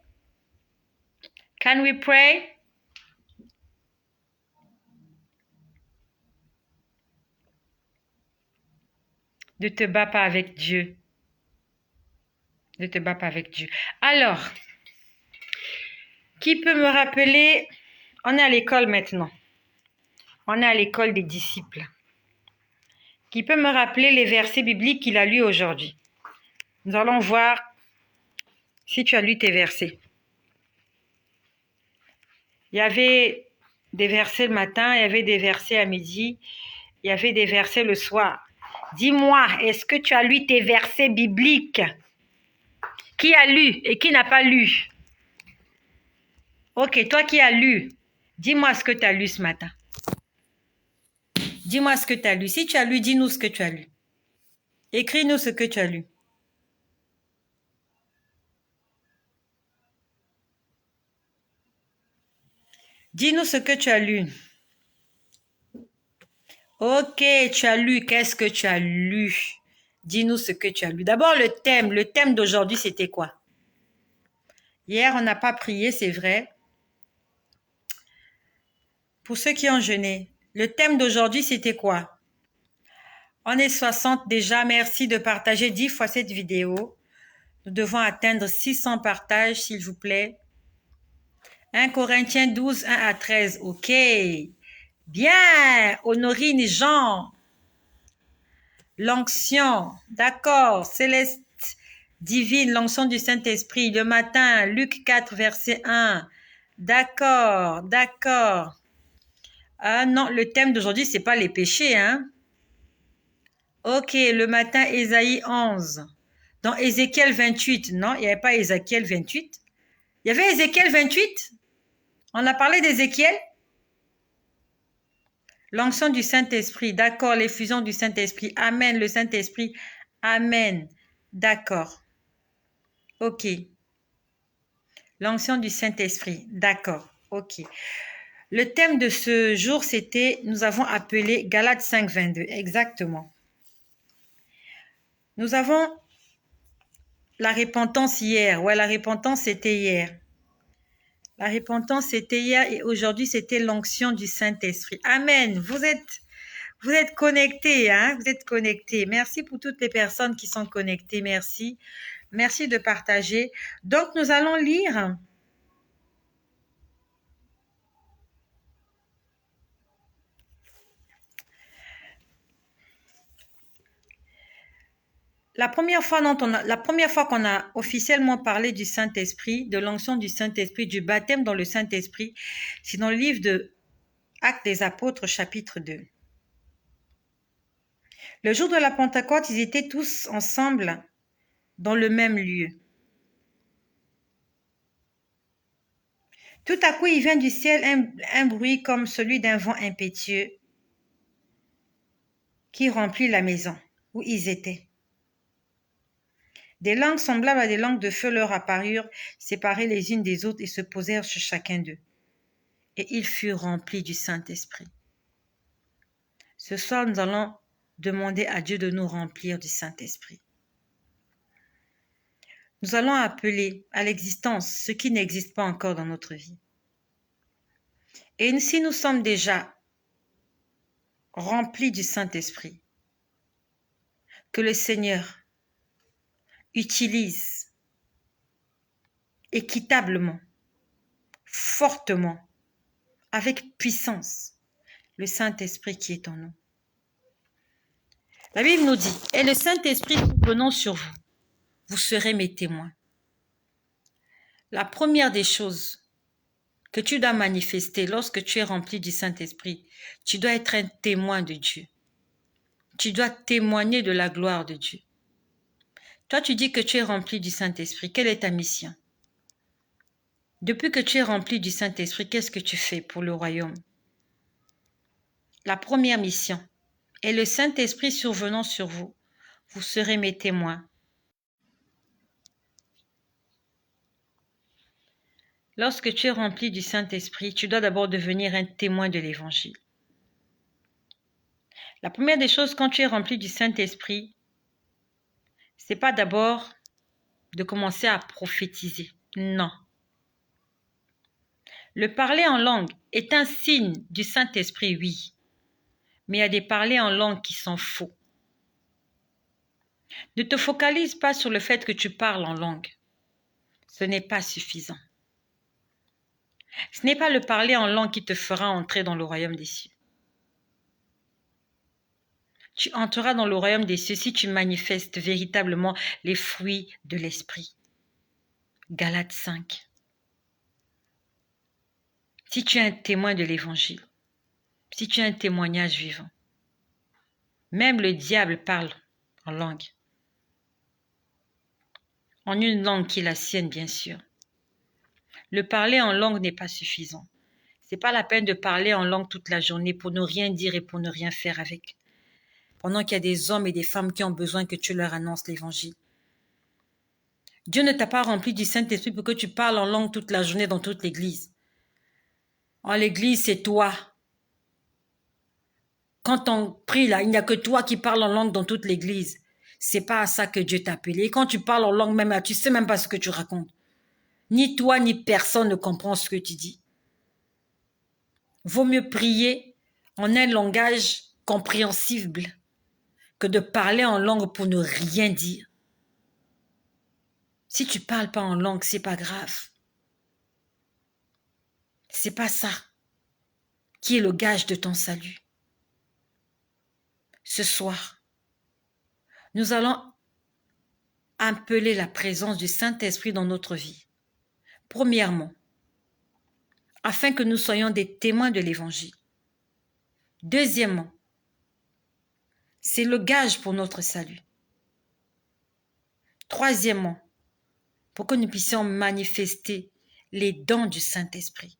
Can we pray? Ne te bats pas avec Dieu. Ne te bats pas avec Dieu. Alors, qui peut me rappeler? On est à l'école maintenant. On est à l'école des disciples. Qui peut me rappeler les versets bibliques qu'il a lus aujourd'hui? Nous allons voir si tu as lu tes versets. Il y avait des versets le matin, il y avait des versets à midi, il y avait des versets le soir. Dis-moi, est-ce que tu as lu tes versets bibliques? Qui a lu et qui n'a pas lu? Ok, toi qui as lu, dis-moi ce que tu as lu ce matin. Dis-moi ce que tu as lu. Si tu as lu, dis-nous ce que tu as lu. Écris-nous ce que tu as lu. Dis-nous ce que tu as lu. Ok, tu as lu. Qu'est-ce que tu as lu? Dis-nous ce que tu as lu. D'abord, le thème. Le thème d'aujourd'hui, c'était quoi? Hier, on n'a pas prié, c'est vrai. Pour ceux qui ont jeûné, le thème d'aujourd'hui, c'était quoi? On est 60 déjà. Merci de partager 10 fois cette vidéo. Nous devons atteindre 600 partages, s'il vous plaît. 1 Corinthiens 12, 1 à 13. Ok. Bien. Honorine Jean. L'onction. D'accord. Céleste. Divine, l'onction du Saint-Esprit. Le matin, Luc 4, verset 1. D'accord, d'accord. Ah non, le thème d'aujourd'hui, c'est pas les péchés, hein. Ok, le matin, Ésaïe 11. Dans Ézéchiel 28, non, il n'y avait pas Ézéchiel 28. Il y avait Ézéchiel 28. On a parlé d'Ézéchiel. L'onction du Saint-Esprit, d'accord, l'effusion du Saint-Esprit. Amen, le Saint-Esprit. Amen. D'accord. Ok. L'onction du Saint-Esprit. D'accord. Ok. Le thème de ce jour, c'était, nous avons appelé Galates 5, 22. Exactement. Nous avons la repentance hier. Ouais, la repentance, c'était hier. La repentance, c'était hier et aujourd'hui, c'était l'onction du Saint-Esprit. Amen. Vous êtes connectés, hein? Vous êtes connectés. Merci pour toutes les personnes qui sont connectées. Merci. Merci de partager. Donc, nous allons lire la première fois qu'on a officiellement parlé du Saint-Esprit, de l'onction du Saint-Esprit, du baptême dans le Saint-Esprit, c'est dans le livre de Actes des Apôtres, chapitre 2. Le jour de la Pentecôte, ils étaient tous ensemble dans le même lieu. Tout à coup, il vient du ciel un bruit comme celui d'un vent impétueux qui remplit la maison où ils étaient. Des langues semblables à des langues de feu leur apparurent, séparées les unes des autres, et se posèrent sur chacun d'eux. Et ils furent remplis du Saint-Esprit. Ce soir, nous allons demander à Dieu de nous remplir du Saint-Esprit. Nous allons appeler à l'existence ce qui n'existe pas encore dans notre vie. Et si nous sommes déjà remplis du Saint-Esprit, que le Seigneur utilise équitablement, fortement, avec puissance, le Saint-Esprit qui est en nous. La Bible nous dit, « Et le Saint-Esprit venant sur vous, vous serez mes témoins. » La première des choses que tu dois manifester lorsque tu es rempli du Saint-Esprit, tu dois être un témoin de Dieu. Tu dois témoigner de la gloire de Dieu. Toi, tu dis que tu es rempli du Saint-Esprit. Quelle est ta mission? Depuis que tu es rempli du Saint-Esprit, qu'est-ce que tu fais pour le royaume? La première mission est le Saint-Esprit survenant sur vous. Vous serez mes témoins. Lorsque tu es rempli du Saint-Esprit, tu dois d'abord devenir un témoin de l'Évangile. La première des choses, quand tu es rempli du Saint-Esprit, c'est pas d'abord de commencer à prophétiser. Non. Le parler en langue est un signe du Saint-Esprit, oui. Mais il y a des parlers en langue qui sont faux. Ne te focalise pas sur le fait que tu parles en langue. Ce n'est pas suffisant. Ce n'est pas le parler en langue qui te fera entrer dans le royaume des cieux. Tu entreras dans le royaume des cieux si tu manifestes véritablement les fruits de l'esprit. Galates 5. Si tu es un témoin de l'évangile, si tu es un témoignage vivant, même le diable parle en langue. En une langue qui est la sienne, bien sûr. Le parler en langue n'est pas suffisant. Ce n'est pas la peine de parler en langue toute la journée pour ne rien dire et pour ne rien faire avec. Pendant qu'il y a des hommes et des femmes qui ont besoin que tu leur annonces l'évangile. Dieu ne t'a pas rempli du Saint-Esprit pour que tu parles en langue toute la journée dans toute l'église. En l'église, c'est toi. Quand on prie là, il n'y a que toi qui parles en langue dans toute l'église. C'est pas à ça que Dieu t'a appelé. Et quand tu parles en langue même là, tu sais même pas ce que tu racontes. Ni toi, ni personne ne comprend ce que tu dis. Vaut mieux prier en un langage compréhensible que de parler en langue pour ne rien dire. Si tu parles pas en langue, c'est pas grave. C'est pas ça qui est le gage de ton salut. Ce soir, nous allons appeler la présence du Saint-Esprit dans notre vie? Premièrement, afin que nous soyons des témoins de l'Évangile. Deuxièmement, c'est le gage pour notre salut. Troisièmement, pour que nous puissions manifester les dons du Saint-Esprit,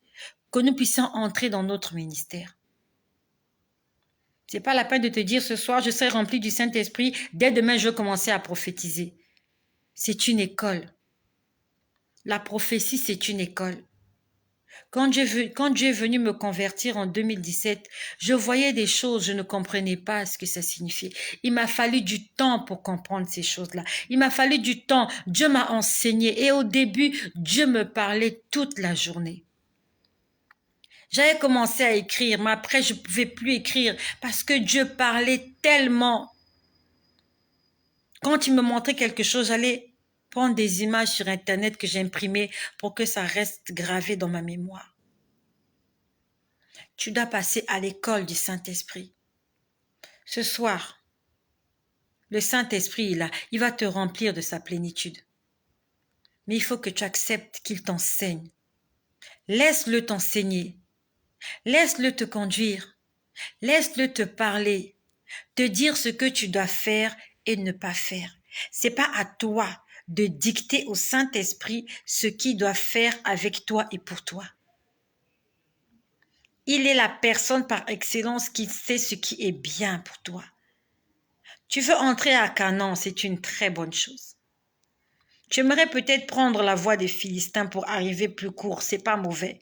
que nous puissions entrer dans notre ministère. C'est pas la peine de te dire ce soir, je serai rempli du Saint-Esprit, dès demain je vais commencer à prophétiser. C'est une école. La prophétie, c'est une école. Quand Dieu est venu me convertir en 2017, je voyais des choses, je ne comprenais pas ce que ça signifiait. Il m'a fallu du temps pour comprendre ces choses-là. Il m'a fallu du temps. Dieu m'a enseigné. Et au début, Dieu me parlait toute la journée. J'avais commencé à écrire, mais après, je ne pouvais plus écrire parce que Dieu parlait tellement. Quand il me montrait quelque chose, j'allais prendre des images sur Internet que j'imprimais pour que ça reste gravé dans ma mémoire. Tu dois passer à l'école du Saint-Esprit. Ce soir, le Saint-Esprit est là. Il va te remplir de sa plénitude. Mais il faut que tu acceptes qu'il t'enseigne. Laisse-le t'enseigner. Laisse-le te conduire. Laisse-le te parler. Te dire ce que tu dois faire et ne pas faire. C'est pas à toi de dicter au Saint-Esprit ce qu'il doit faire avec toi et pour toi. Il est la personne par excellence qui sait ce qui est bien pour toi. Tu veux entrer à Canaan, c'est une très bonne chose. Tu aimerais peut-être prendre la voie des Philistins pour arriver plus court, c'est pas mauvais.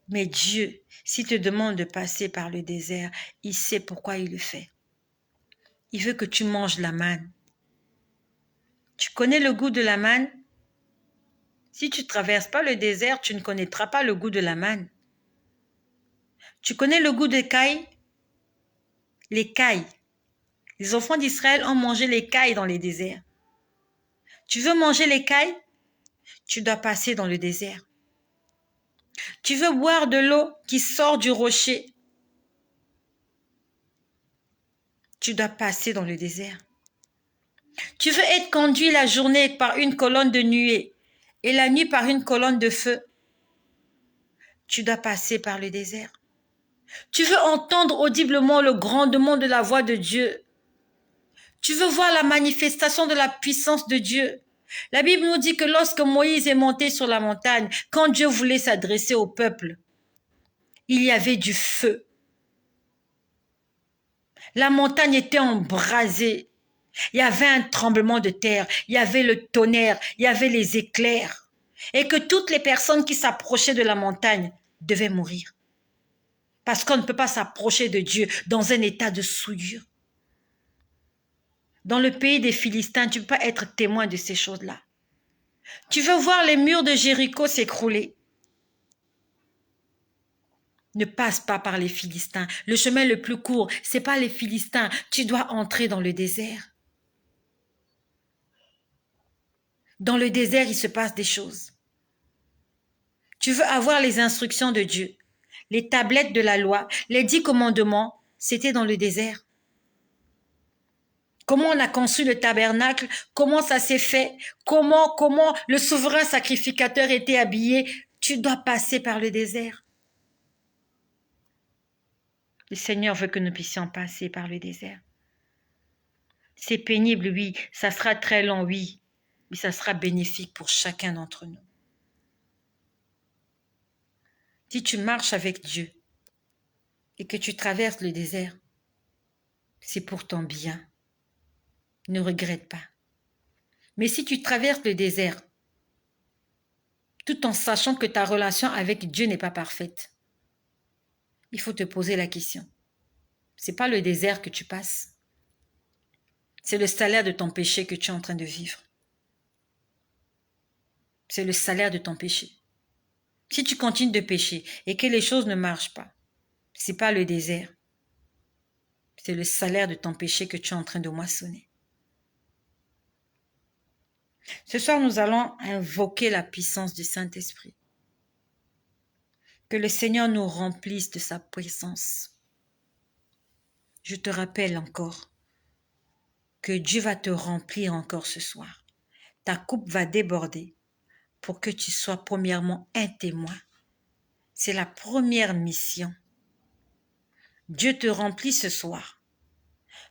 Mais Dieu, s'il te demande de passer par le désert, il sait pourquoi il le fait. Il veut que tu manges la manne. Tu connais le goût de la manne? Si tu ne traverses pas le désert, tu ne connaîtras pas le goût de la manne. Tu connais le goût des cailles? Les cailles. Les enfants d'Israël ont mangé les cailles dans les déserts. Tu veux manger les cailles? Tu dois passer dans le désert. Tu veux boire de l'eau qui sort du rocher? Tu dois passer dans le désert. Tu veux être conduit la journée par une colonne de nuée et la nuit par une colonne de feu? Tu dois passer par le désert. Tu veux entendre audiblement le grandement de la voix de Dieu? Tu veux voir la manifestation de la puissance de Dieu? La Bible nous dit que lorsque Moïse est monté sur la montagne, quand Dieu voulait s'adresser au peuple, il y avait du feu. La montagne était embrasée. Il y avait un tremblement de terre, il y avait le tonnerre, il y avait les éclairs. Et que toutes les personnes qui s'approchaient de la montagne devaient mourir. Parce qu'on ne peut pas s'approcher de Dieu dans un état de souillure. Dans le pays des Philistins, tu ne peux pas être témoin de ces choses-là. Tu veux voir les murs de Jéricho s'écrouler? Ne passe pas par les Philistins. Le chemin le plus court, c'est pas les Philistins. Tu dois entrer dans le désert. Dans le désert, il se passe des choses. Tu veux avoir les instructions de Dieu, les tablettes de la loi, les 10 commandements, c'était dans le désert. Comment on a conçu le tabernacle, comment ça s'est fait, comment le souverain sacrificateur était habillé, tu dois passer par le désert. Le Seigneur veut que nous puissions passer par le désert. C'est pénible, oui, ça sera très long, oui, mais ça sera bénéfique pour chacun d'entre nous. Si tu marches avec Dieu et que tu traverses le désert, c'est pour ton bien. Ne regrette pas. Mais si tu traverses le désert, tout en sachant que ta relation avec Dieu n'est pas parfaite, il faut te poser la question. C'est pas le désert que tu passes. C'est le salaire de ton péché que tu es en train de vivre. C'est le salaire de ton péché. Si tu continues de pécher et que les choses ne marchent pas, c'est pas le désert. C'est le salaire de ton péché que tu es en train de moissonner. Ce soir, nous allons invoquer la puissance du Saint-Esprit. Que le Seigneur nous remplisse de sa puissance. Je te rappelle encore que Dieu va te remplir encore ce soir. Ta coupe va déborder pour que tu sois premièrement un témoin. C'est la première mission. Dieu te remplit ce soir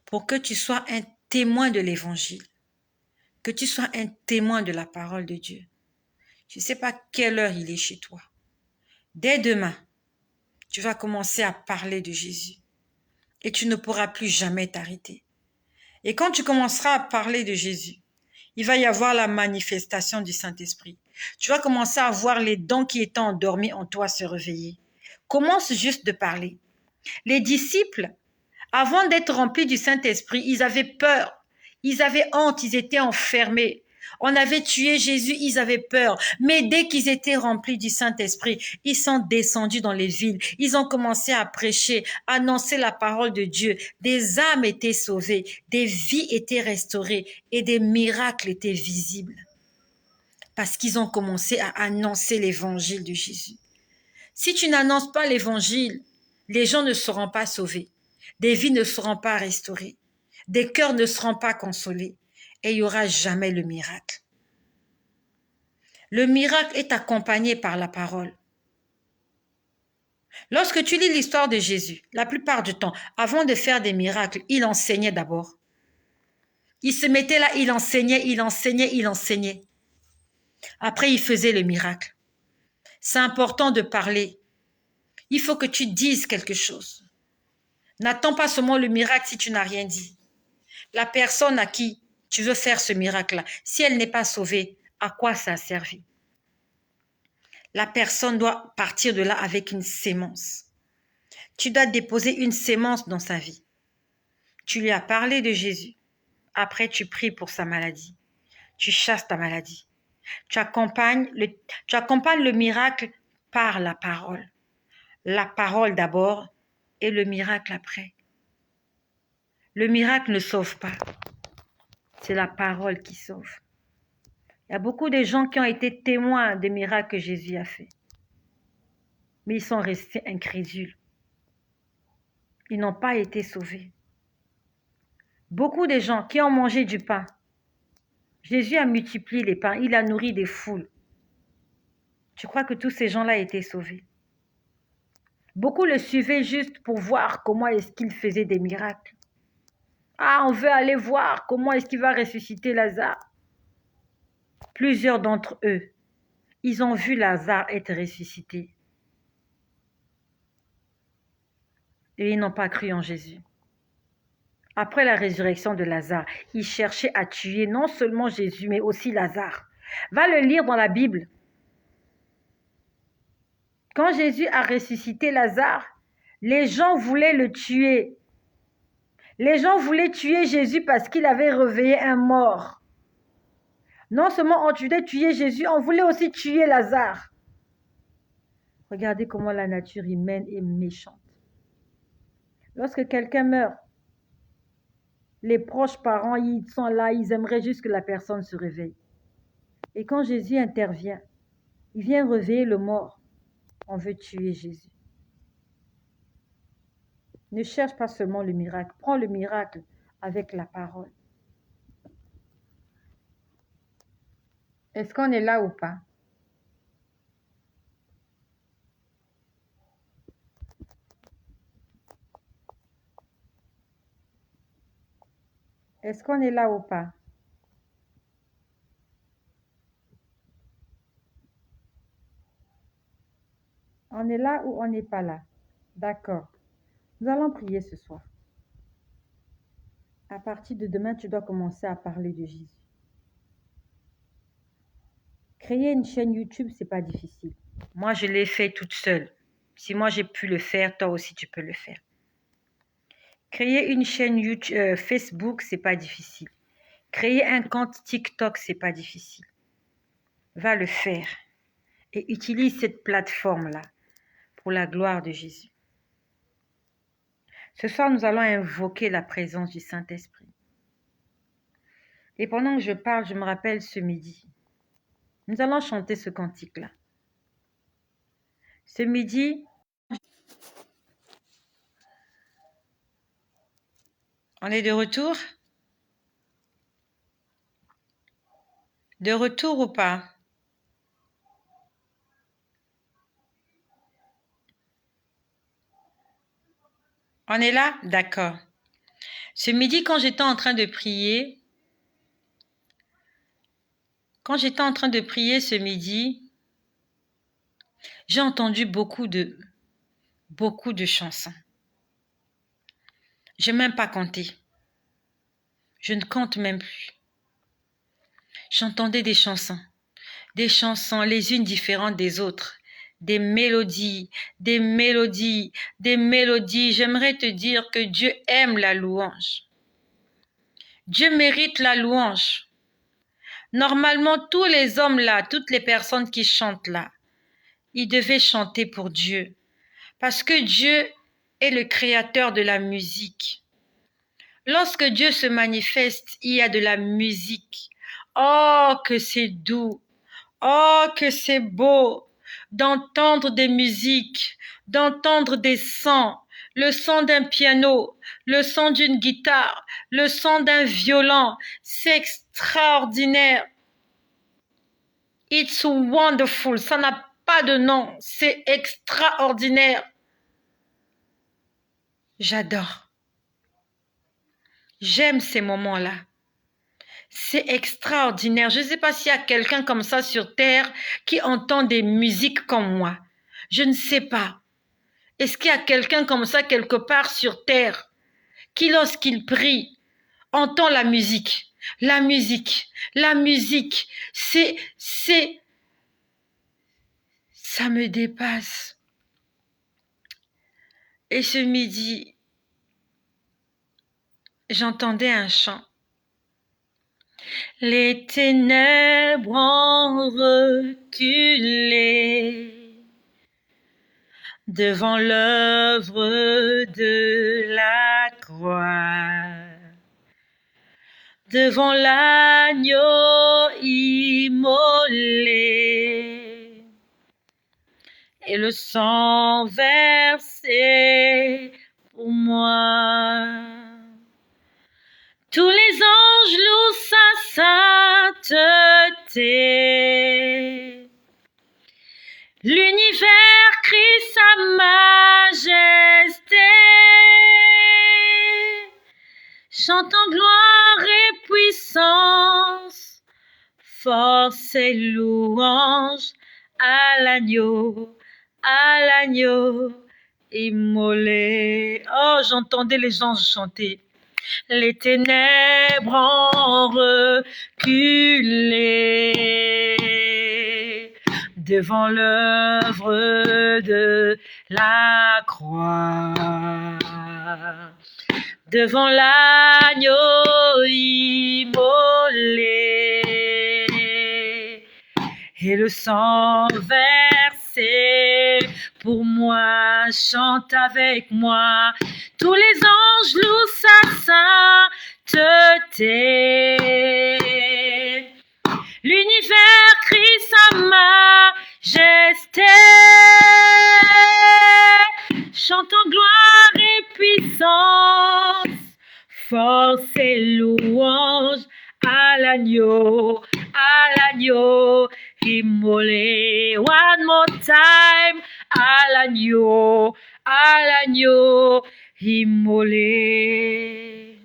pour que tu sois un témoin de l'évangile, que tu sois un témoin de la parole de Dieu. Je ne sais pas quelle heure il est chez toi. Dès demain, tu vas commencer à parler de Jésus et tu ne pourras plus jamais t'arrêter. Et quand tu commenceras à parler de Jésus, il va y avoir la manifestation du Saint-Esprit. Tu vas commencer à voir les dons qui étaient endormis en toi se réveiller. Commence juste de parler. Les disciples, avant d'être remplis du Saint-Esprit, ils avaient peur, ils avaient honte, ils étaient enfermés. On avait tué Jésus, ils avaient peur. Mais dès qu'ils étaient remplis du Saint-Esprit, ils sont descendus dans les villes. Ils ont commencé à prêcher, annoncer la parole de Dieu. Des âmes étaient sauvées, des vies étaient restaurées et des miracles étaient visibles. Parce qu'ils ont commencé à annoncer l'évangile de Jésus. Si tu n'annonces pas l'évangile, les gens ne seront pas sauvés. Des vies ne seront pas restaurées. Des cœurs ne seront pas consolés. Et il n'y aura jamais le miracle. Le miracle est accompagné par la parole. Lorsque tu lis l'histoire de Jésus, la plupart du temps, avant de faire des miracles, il enseignait d'abord. Il se mettait là, il enseignait. Après, il faisait le miracle. C'est important de parler. Il faut que tu dises quelque chose. N'attends pas seulement le miracle si tu n'as rien dit. La personne à qui tu veux faire ce miracle-là, si elle n'est pas sauvée, à quoi ça a servi? La personne doit partir de là avec une sémence. Tu dois déposer une sémence dans sa vie. Tu lui as parlé de Jésus. Après, tu pries pour sa maladie. Tu chasses ta maladie. Tu accompagnes le miracle par la parole. La parole d'abord et le miracle après. Le miracle ne sauve pas. C'est la parole qui sauve. Il y a beaucoup de gens qui ont été témoins des miracles que Jésus a fait. Mais ils sont restés incrédules. Ils n'ont pas été sauvés. Beaucoup de gens qui ont mangé du pain. Jésus a multiplié les pains. Il a nourri des foules. Tu crois que tous ces gens-là étaient sauvés? Beaucoup le suivaient juste pour voir comment est-ce qu'il faisait des miracles. Ah, on veut aller voir comment est-ce qu'il va ressusciter Lazare. Plusieurs d'entre eux, ils ont vu Lazare être ressuscité. Et ils n'ont pas cru en Jésus. Après la résurrection de Lazare, ils cherchaient à tuer non seulement Jésus, mais aussi Lazare. Va le lire dans la Bible. Quand Jésus a ressuscité Lazare, les gens voulaient le tuer. Les gens voulaient tuer Jésus parce qu'il avait réveillé un mort. Non seulement on voulait tuer Jésus, on voulait aussi tuer Lazare. Regardez comment la nature humaine est méchante. Lorsque quelqu'un meurt, les proches parents, ils sont là, ils aimeraient juste que la personne se réveille. Et quand Jésus intervient, il vient réveiller le mort. On veut tuer Jésus. Ne cherche pas seulement le miracle. Prends le miracle avec la parole. Est-ce qu'on est là ou pas? Est-ce qu'on est là ou pas? On est là ou on n'est pas là? D'accord. Nous allons prier ce soir. À partir de demain, tu dois commencer à parler de Jésus. Créer une chaîne YouTube, c'est pas difficile. Moi, je l'ai fait toute seule. Si moi j'ai pu le faire, toi aussi tu peux le faire. Créer une chaîne YouTube, Facebook, c'est pas difficile. Créer un compte TikTok, c'est pas difficile. Va le faire et utilise cette plateforme-là pour la gloire de Jésus. Ce soir, nous allons invoquer la présence du Saint-Esprit. Et pendant que je parle, je me rappelle ce midi. Nous allons chanter ce cantique-là. Ce midi, on est de retour. De retour ou pas? On est là? D'accord. Ce midi, quand j'étais en train de prier, ce midi, j'ai entendu beaucoup de chansons. Je n'ai même pas compté. Je ne compte même plus. J'entendais des chansons les unes différentes des autres, des mélodies, des mélodies, des mélodies. J'aimerais te dire que Dieu aime la louange. Dieu mérite la louange. Normalement, tous les hommes là, toutes les personnes qui chantent là, ils devaient chanter pour Dieu. Parce que Dieu est le créateur de la musique. Lorsque Dieu se manifeste, il y a de la musique. Oh, que c'est doux. Oh, que c'est beau d'entendre des musiques, d'entendre des sons, le son d'un piano, le son d'une guitare, le son d'un violon. C'est extraordinaire. It's wonderful. Ça n'a pas de nom. C'est extraordinaire. J'adore. J'aime ces moments-là. C'est extraordinaire. Je ne sais pas s'il y a quelqu'un comme ça sur Terre qui entend des musiques comme moi. Je ne sais pas. Est-ce qu'il y a quelqu'un comme ça quelque part sur Terre qui, lorsqu'il prie, entend la musique? La musique, la musique, ça me dépasse. Et ce midi, j'entendais un chant. Les ténèbres ont reculé devant l'œuvre de la croix, devant l'agneau immolé et le sang versé pour moi. Tous les anges louent sa sainteté. L'univers crie sa majesté. Chantant gloire et puissance, force et louange à l'agneau immolé. Oh, j'entendais les anges chanter. Les ténèbres ont reculé devant l'œuvre de la croix, devant l'agneau immolé et le sang versé pour moi. Chante avec moi. Tous les anges louent sa sainteté. L'univers crie sa majesté. Chantons gloire et puissance, force et louange à l'agneau immolé. One more time, à l'agneau immolé.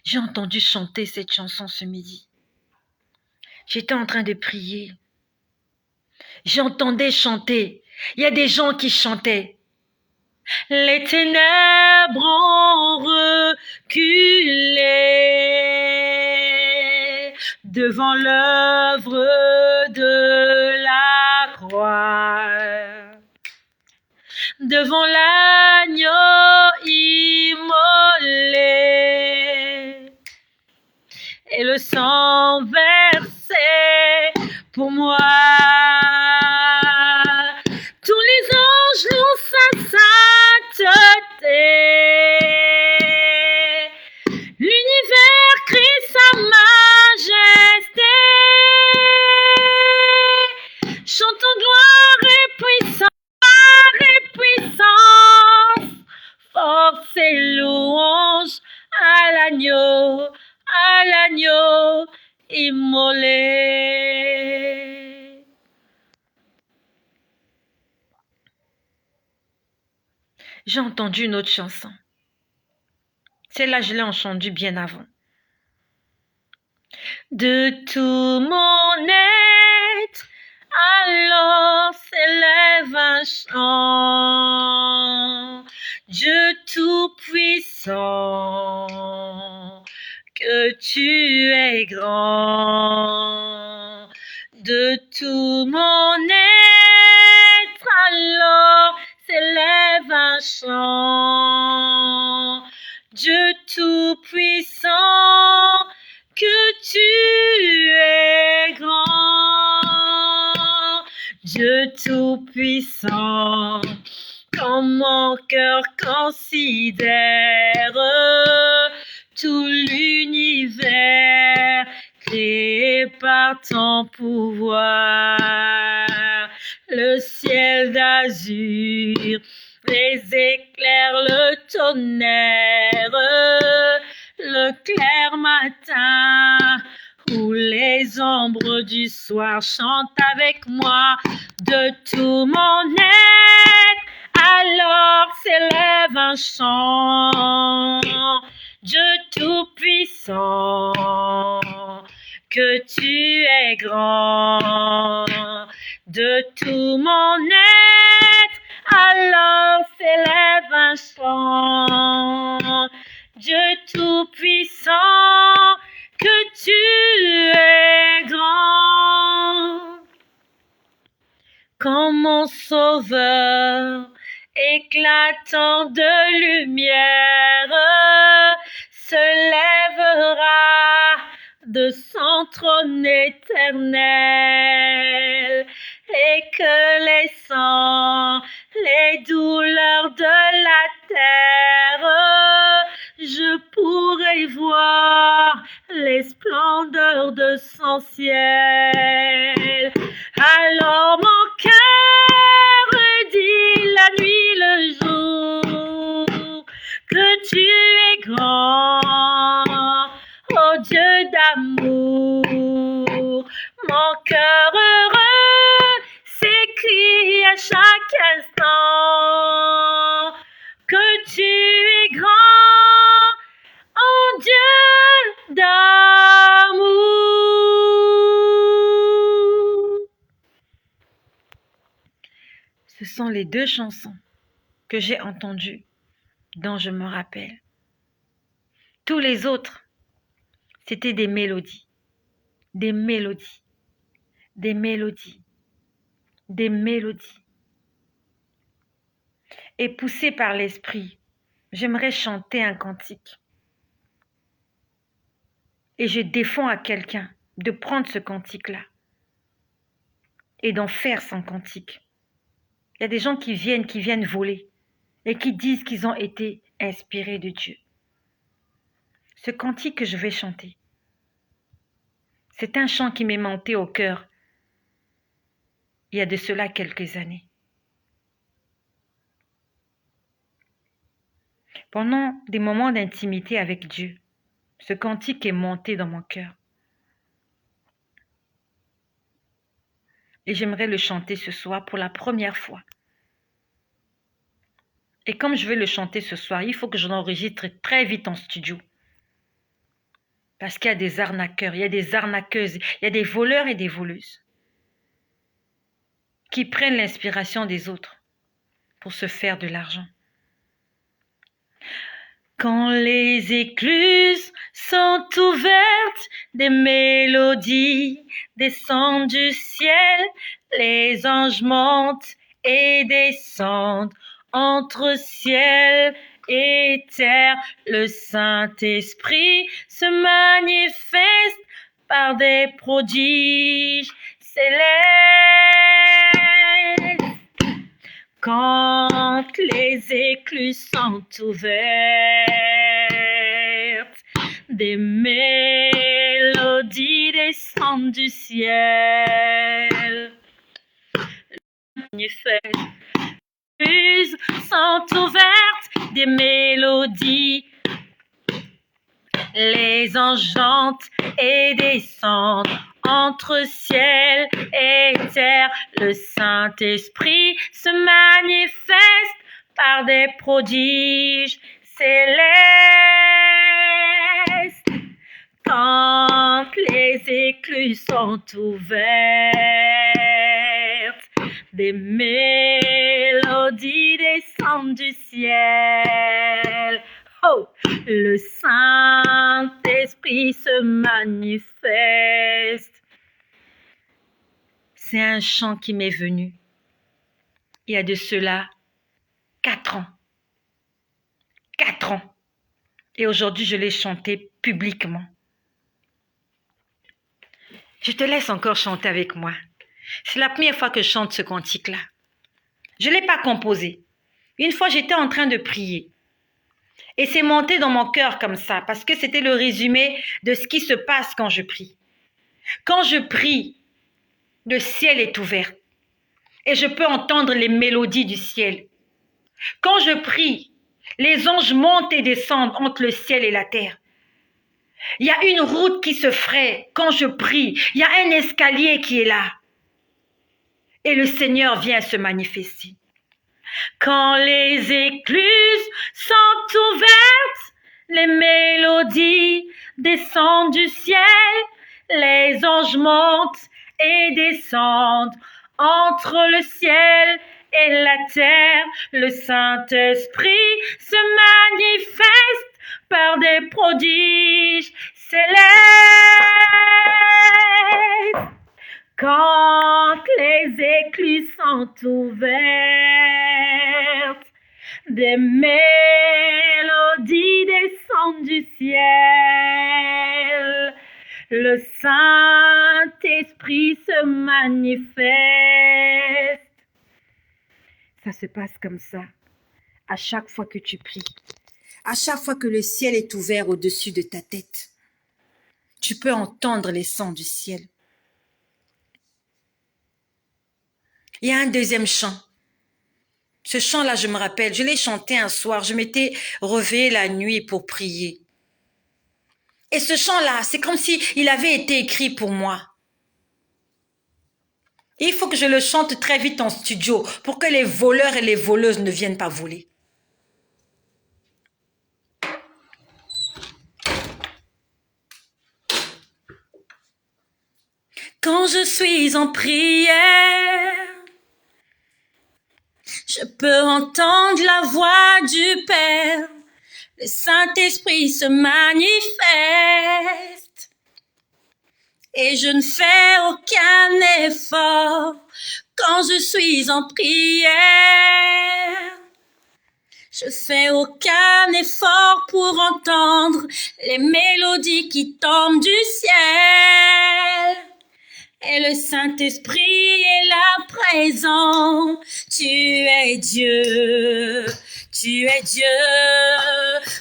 J'ai entendu chanter cette chanson ce midi. J'étais en train de prier. J'entendais chanter. Il y a des gens qui chantaient. Les ténèbres ont reculé devant l'œuvre de la croix, devant l'agneau immolé et le sang versé pour moi. Tous les anges louent sa sainteté. L'univers crie sa majesté. Chantons gloire et puissance, force et louange à l'agneau j'ai entendu une autre chanson. Celle-là, je l'ai entendue bien avant. De tout mon être, alors s'élève un chant. Dieu tout-puissant, que tu es grand. De tout mon être, alors s'élève un chant. Dieu tout-puissant, que tu es grand. Dieu tout-puissant, quand mon cœur considère tout l'univers créé par ton pouvoir, le ciel d'azur, les éclairs, le tonnerre, le clair matin, où les ombres du soir chantent avec moi. De tout mon être, alors s'élève un chant. Dieu tout-puissant, que tu es grand. De tout mon être, alors s'élève un chant. Dieu tout-puissant, que tu es grand. Quand mon sauveur, éclatant de lumière, se lèvera de son trône éternel, et que les sangs, les douleurs de la terre, je pourrai voir les splendeurs de son ciel. Alors mon cœur dit la nuit, le jour, que tu es grand, ô Dieu d'amour. Mon cœur heureux s'écrie à chaque instant que tu es grand, ô Dieu d'amour. Ce sont les deux chansons que j'ai entendues, dont je me rappelle. Tous les autres, c'était des mélodies, des mélodies, des mélodies, des mélodies. Et poussée par l'esprit, j'aimerais chanter un cantique. Et je défends à quelqu'un de prendre ce cantique-là et d'en faire son cantique. Il y a des gens qui viennent voler et qui disent qu'ils ont été inspirés de Dieu. Ce cantique que je vais chanter, c'est un chant qui m'est monté au cœur il y a de cela quelques années. Pendant des moments d'intimité avec Dieu, ce cantique est monté dans mon cœur. Et j'aimerais le chanter ce soir pour la première fois. Et comme je vais le chanter ce soir, il faut que je l'enregistre très vite en studio. Parce qu'il y a des arnaqueurs, il y a des arnaqueuses, il y a des voleurs et des voleuses qui prennent l'inspiration des autres pour se faire de l'argent. Quand les écluses sont ouvertes, des mélodies descendent du ciel, les anges montent et descendent entre ciel et terre. Le Saint-Esprit se manifeste par des prodiges célestes. Quand les écluses sont ouvertes, des mélodies descendent du ciel. Les écluses sont ouvertes, des mélodies. Les anges chantent et descendent entre ciel et terre. Le Saint-Esprit se manifeste par des prodiges célestes. Quand les écluses sont ouvertes, des mélodies descendent du ciel. Oh, le Saint-Esprit se manifeste. C'est un chant qui m'est venu il y a de cela 4 ans. 4 ans. Et aujourd'hui, je l'ai chanté publiquement. Je te laisse encore chanter avec moi. C'est la première fois que je chante ce cantique-là. Je ne l'ai pas composé. Une fois, j'étais en train de prier. Et c'est monté dans mon cœur comme ça, parce que c'était le résumé de ce qui se passe quand je prie. Quand je prie, le ciel est ouvert. Et je peux entendre les mélodies du ciel. Quand je prie, les anges montent et descendent entre le ciel et la terre. Il y a une route qui se ferait quand je prie. Il y a un escalier qui est là. Et le Seigneur vient se manifester. Quand les écluses sont ouvertes, les mélodies descendent du ciel, les anges montent et descendent entre le ciel et la terre. Le Saint-Esprit se manifeste par des prodiges célestes. Quand les écluses sont ouvertes, des mélodies descendent du ciel. Le Saint-Esprit se manifeste. Ça se passe comme ça. À chaque fois que tu pries, à chaque fois que le ciel est ouvert au-dessus de ta tête, tu peux entendre les sons du ciel. Il y a un deuxième chant. Ce chant-là, je me rappelle, je l'ai chanté un soir. Je m'étais réveillée la nuit pour prier. Et ce chant-là, c'est comme si il avait été écrit pour moi. Et il faut que je le chante très vite en studio pour que les voleurs et les voleuses ne viennent pas voler. Quand je suis en prière, je peux entendre la voix du Père. Le Saint-Esprit se manifeste. Et je ne fais aucun effort quand je suis en prière. Je fais aucun effort pour entendre les mélodies qui tombent du ciel. Et le Saint-Esprit est là présent. Tu es Dieu, tu es Dieu.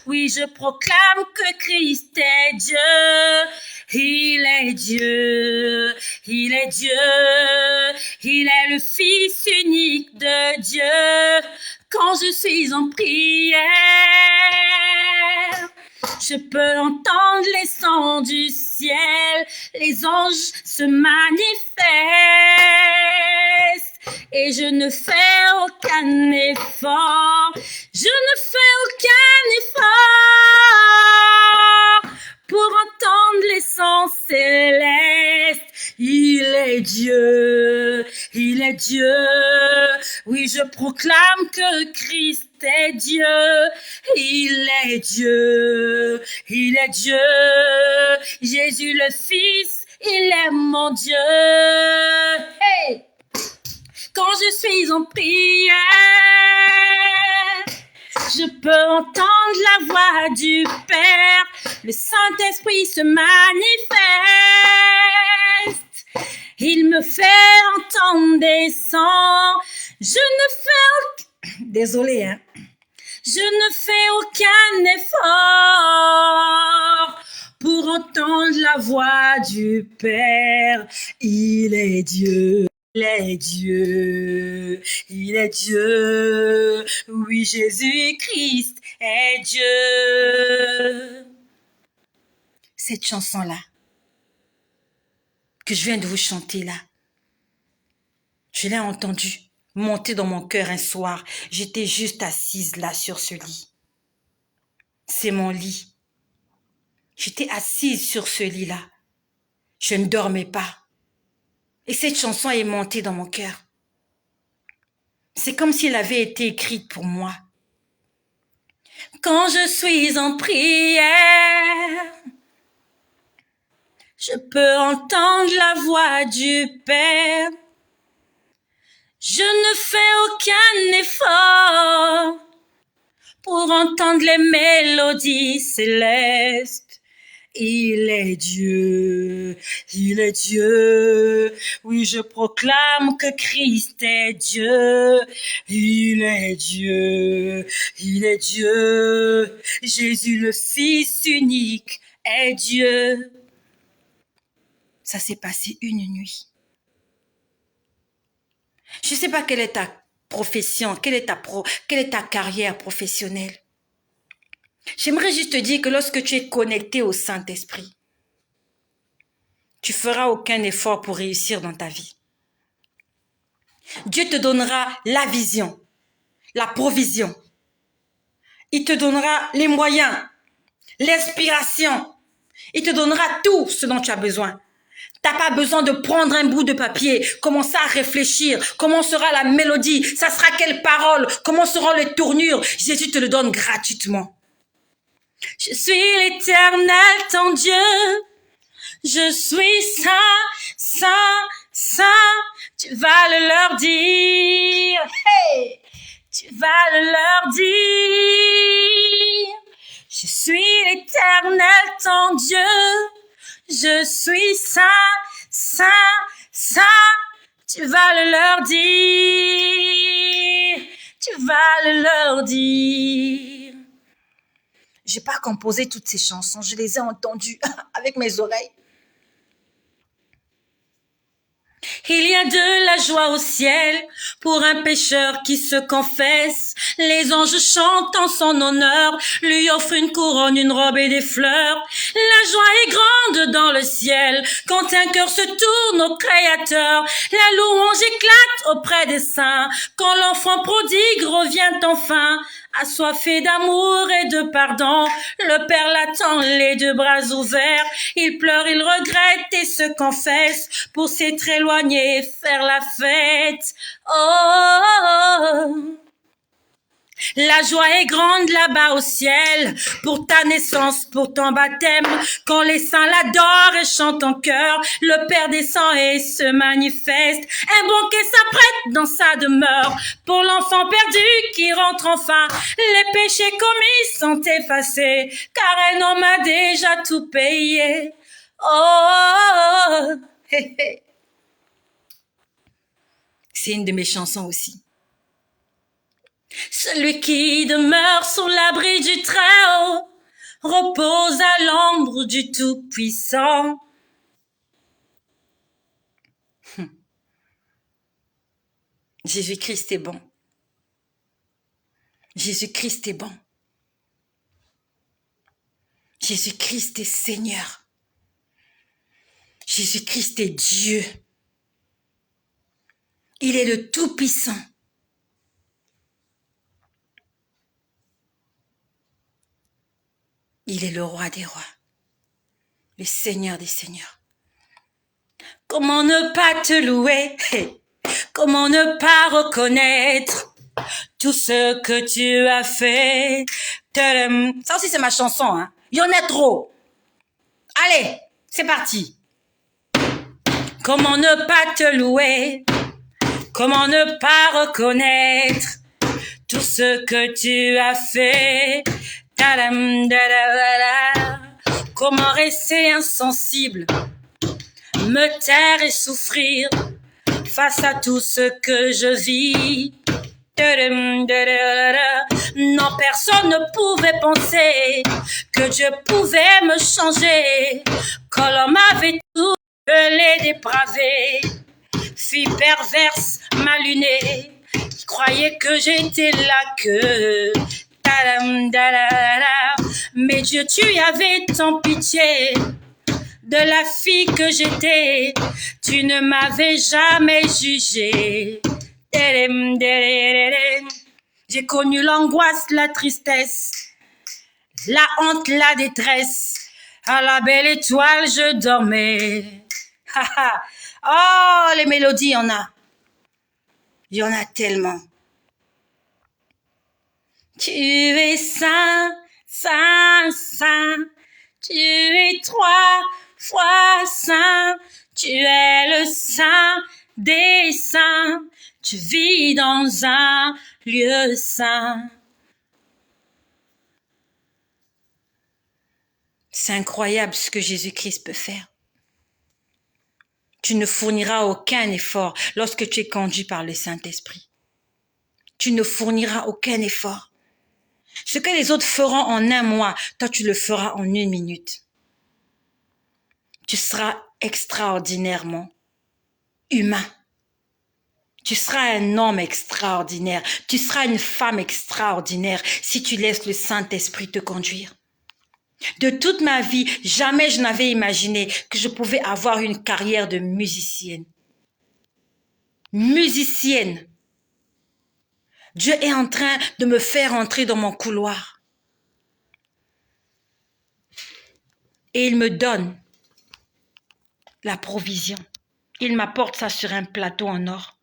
Oui, je proclame que Christ est Dieu. Il est Dieu, il est Dieu. Il est le Fils unique de Dieu. Quand je suis en prière, je peux entendre les sons du ciel, les anges se manifestent et je ne fais aucun effort, je ne fais aucun effort pour entendre les sons célestes. Il est Dieu, il est Dieu. Oui, je proclame que Christ est Dieu. Il est Dieu, il est Dieu. Jésus le Fils, il est mon Dieu. Hey! Quand je suis en prière, je peux entendre la voix du Père. Le Saint-Esprit se manifeste. Il me fait entendre des sons. Je ne fais aucun... Désolée, hein. Je ne fais aucun effort pour entendre la voix du Père. Il est Dieu. Il est Dieu, il est Dieu, oui Jésus-Christ est Dieu. Cette chanson-là, que je viens de vous chanter là, je l'ai entendue monté dans mon cœur un soir. J'étais juste assise là sur ce lit. C'est mon lit. J'étais assise sur ce lit-là. Je ne dormais pas. Et cette chanson est montée dans mon cœur. C'est comme si elle avait été écrite pour moi. Quand je suis en prière, je peux entendre la voix du Père. Je ne fais aucun effort pour entendre les mélodies célestes. Il est Dieu, il est Dieu. Oui, je proclame que Christ est Dieu. Il est Dieu, il est Dieu. Jésus le Fils unique est Dieu. Ça s'est passé une nuit. Je ne sais pas quelle est ta profession, quelle est ta carrière professionnelle. J'aimerais juste te dire que lorsque tu es connecté au Saint-Esprit, tu feras aucun effort pour réussir dans ta vie. Dieu te donnera la vision, la provision. Il te donnera les moyens, l'inspiration. Il te donnera tout ce dont tu as besoin. Tu n'as pas besoin de prendre un bout de papier, commencer à réfléchir, comment sera la mélodie, ça sera quelle parole, comment seront les tournures. Jésus te le donne gratuitement. Je suis l'Éternel, ton Dieu. Je suis saint, saint, saint. Tu vas le leur dire. Hey! Tu vas le leur dire. Je suis l'Éternel, ton Dieu. Je suis saint, saint, saint. Tu vas le leur dire. Tu vas le leur dire. J'ai pas composé toutes ces chansons, je les ai entendues avec mes oreilles. Il y a de la joie au ciel pour un pécheur qui se confesse. Les anges chantent en son honneur, lui offrent une couronne, une robe et des fleurs. La joie est grande dans le ciel quand un cœur se tourne au Créateur. La louange éclate auprès des saints quand l'enfant prodigue revient enfin. Assoiffé d'amour et de pardon, le Père l'attend les deux bras ouverts. Il pleure, il regrette et se confesse pour s'être éloigné, faire la fête. Oh, la joie est grande là-bas au ciel pour ta naissance, pour ton baptême. Quand les saints l'adorent et chantent en chœur, le Père descend et se manifeste. Un banquet s'apprête dans sa demeure pour l'enfant perdu qui rentre enfin. Les péchés commis sont effacés car un homme a déjà tout payé. Oh, c'est une de mes chansons aussi. Celui qui demeure sous l'abri du Très-Haut repose à l'ombre du Tout-Puissant. Jésus-Christ est bon. Jésus-Christ est bon. Jésus-Christ est Seigneur. Jésus-Christ est Dieu. Il est le Tout-Puissant. Il est le roi des rois, le Seigneur des seigneurs. Comment ne pas te louer? Comment ne pas reconnaître tout ce que tu as fait? Ça aussi c'est ma chanson, hein. Il y en a trop. Allez, c'est parti. Comment ne pas te louer? Comment ne pas reconnaître tout ce que tu as fait? Comment rester insensible, me taire et souffrir face à tout ce que je vis? Non, personne ne pouvait penser que Dieu pouvait me changer. Quand l'homme avait tout, les dépravés, fille perverse, malunée, qui croyait que j'étais là que... Mais Dieu, tu avais tant pitié de la fille que j'étais. Tu ne m'avais jamais jugé. J'ai connu l'angoisse, la tristesse, la honte, la détresse. À la belle étoile, je dormais. Oh, les mélodies, il y en a. Il y en a tellement. Tu es saint, saint, saint. Tu es 3 fois saint. Tu es le saint des saints. Tu vis dans un lieu saint. C'est incroyable ce que Jésus-Christ peut faire. Tu ne fourniras aucun effort lorsque tu es conduit par le Saint-Esprit. Tu ne fourniras aucun effort. Ce que les autres feront en 1 mois, toi tu le feras en 1 minute. Tu seras extraordinairement humain. Tu seras un homme extraordinaire. Tu seras une femme extraordinaire si tu laisses le Saint-Esprit te conduire. De toute ma vie, jamais je n'avais imaginé que je pouvais avoir une carrière de musicienne. Musicienne. Dieu est en train de me faire entrer dans mon couloir. Et il me donne la provision. Il m'apporte ça sur un plateau en or.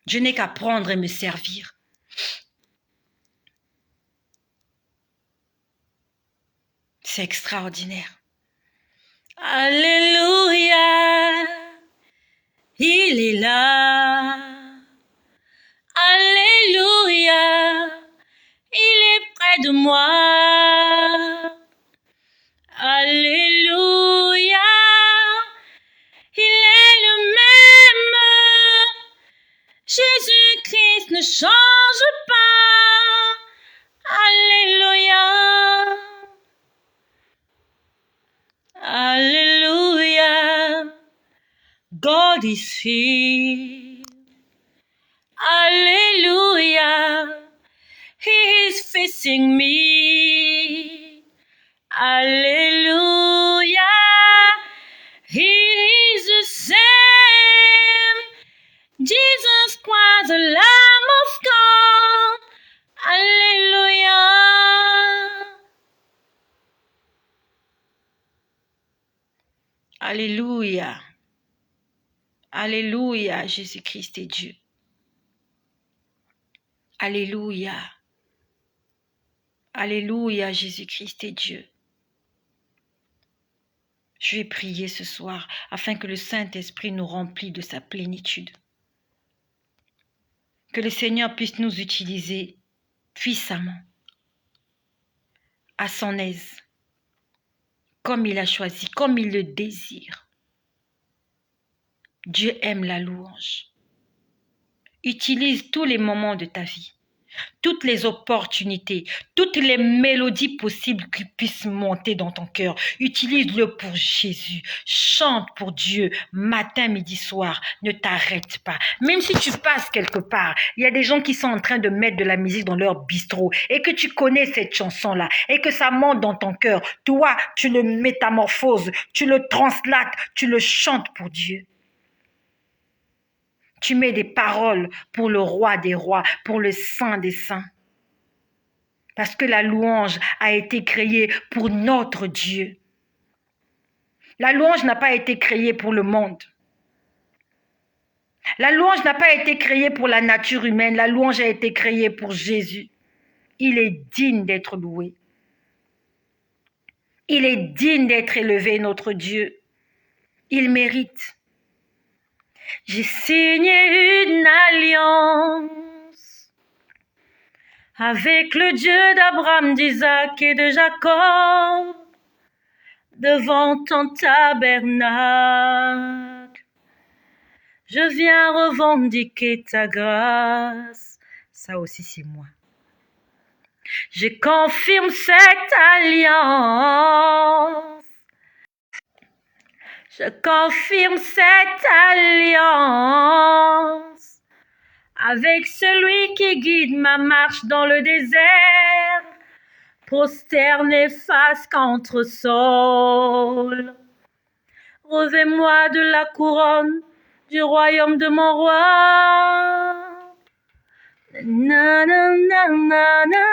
Je n'ai qu'à prendre et me servir. C'est extraordinaire. Alléluia, il est là. Alléluia, il est près de moi. Alléluia, il est le même. Jésus-Christ ne change pas. Alléluia. Alléluia. God is here. Alléluia. He is facing me. Alléluia. He is the same. Jesus Christ, the Lamb of God. Alléluia. Alléluia. Alléluia, Jésus-Christ est Dieu. Alléluia. Alléluia, Jésus-Christ est Dieu. Je vais prier ce soir afin que le Saint-Esprit nous remplisse de sa plénitude. Que le Seigneur puisse nous utiliser puissamment, à son aise, comme il a choisi, comme il le désire. Dieu aime la louange. Utilise tous les moments de ta vie, toutes les opportunités, toutes les mélodies possibles qui puissent monter dans ton cœur. Utilise-le pour Jésus. Chante pour Dieu, matin, midi, soir. Ne t'arrête pas. Même si tu passes quelque part, il y a des gens qui sont en train de mettre de la musique dans leur bistrot et que tu connais cette chanson-là et que ça monte dans ton cœur. Toi, tu le métamorphoses, tu le translates, tu le chantes pour Dieu. Tu mets des paroles pour le roi des rois, pour le saint des saints. Parce que la louange a été créée pour notre Dieu. La louange n'a pas été créée pour le monde. La louange n'a pas été créée pour la nature humaine. La louange a été créée pour Jésus. Il est digne d'être loué. Il est digne d'être élevé, notre Dieu. Il mérite. J'ai signé une alliance avec le Dieu d'Abraham, d'Isaac et de Jacob devant ton tabernacle. Je viens revendiquer ta grâce. Ça aussi, c'est moi. Je confirme cette alliance. Je confirme cette alliance avec celui qui guide ma marche dans le désert, prosterné face contre sol. Revêt-moi de la couronne du royaume de mon roi. Na na na na na.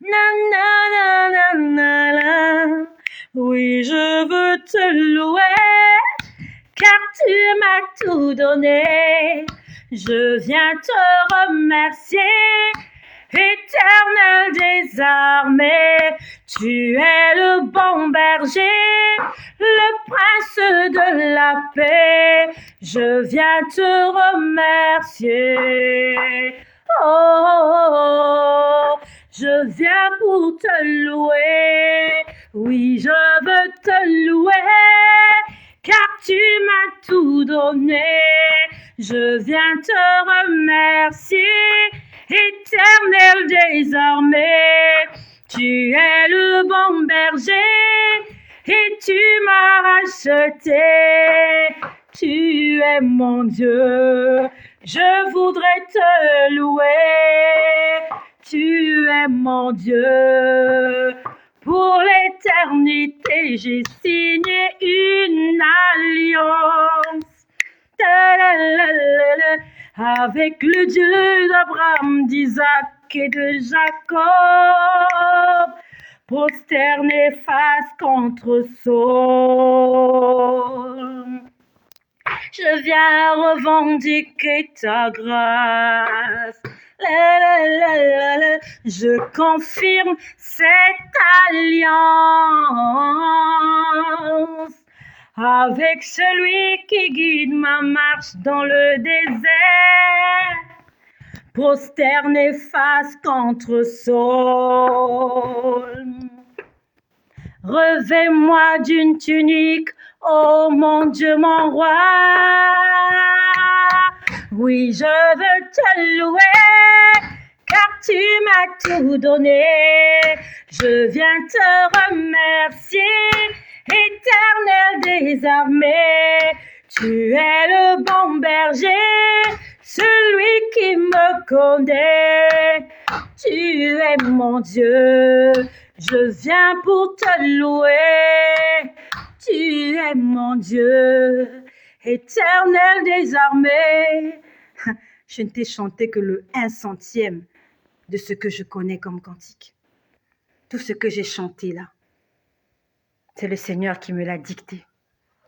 Na na na na na na. Oui, je veux te louer, car tu m'as tout donné. Je viens te remercier, Éternel des armées. Tu es le bon berger, le prince de la paix. Je viens te remercier. Oh, je viens pour te louer. Oui, je veux te louer, car tu m'as tout donné. Je viens te remercier, Éternel des armées. Tu es le bon berger et tu m'as racheté. Tu es mon Dieu, je voudrais te louer. Tu es mon Dieu. Pour l'éternité, j'ai signé une alliance avec le Dieu d'Abraham, d'Isaac et de Jacob, prosterné face contre Saul. Je viens revendiquer ta grâce. Je confirme cette alliance avec celui qui guide ma marche dans le désert, prosterné face contre Saul. Revêt-moi d'une tunique, oh mon Dieu, mon roi. Oui, je veux te louer, car tu m'as tout donné. Je viens te remercier, Éternel des armées. Tu es le bon berger, celui qui me connaît. Tu es mon Dieu, je viens pour te louer. Tu es mon Dieu, Éternel des armées. Je ne t'ai chanté que le 1/100 de ce que je connais comme cantique. Tout ce que j'ai chanté là, c'est le Seigneur qui me l'a dicté.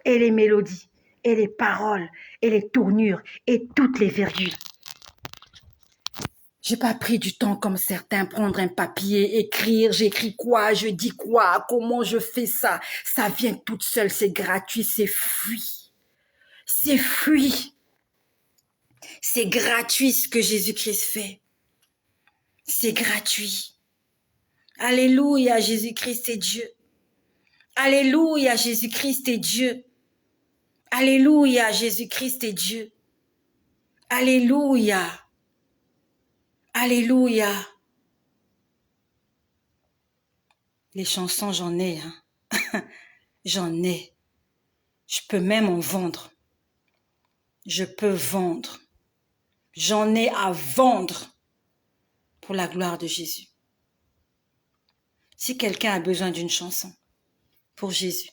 Et les mélodies, et les paroles, et les tournures, et toutes les virgules. J'ai pas pris du temps comme certains, prendre un papier, écrire, j'écris quoi, je dis quoi, comment je fais ça. Ça vient toute seule, c'est gratuit, c'est fluide. C'est fluide. C'est gratuit ce que Jésus-Christ fait. C'est gratuit. Alléluia, Jésus-Christ est Dieu. Alléluia, Jésus-Christ est Dieu. Alléluia, Jésus-Christ est Dieu. Alléluia. Alléluia. Les chansons, j'en ai. Hein. J'en ai. Je peux même en vendre. Je peux vendre. J'en ai à vendre pour la gloire de Jésus. Si quelqu'un a besoin d'une chanson pour Jésus,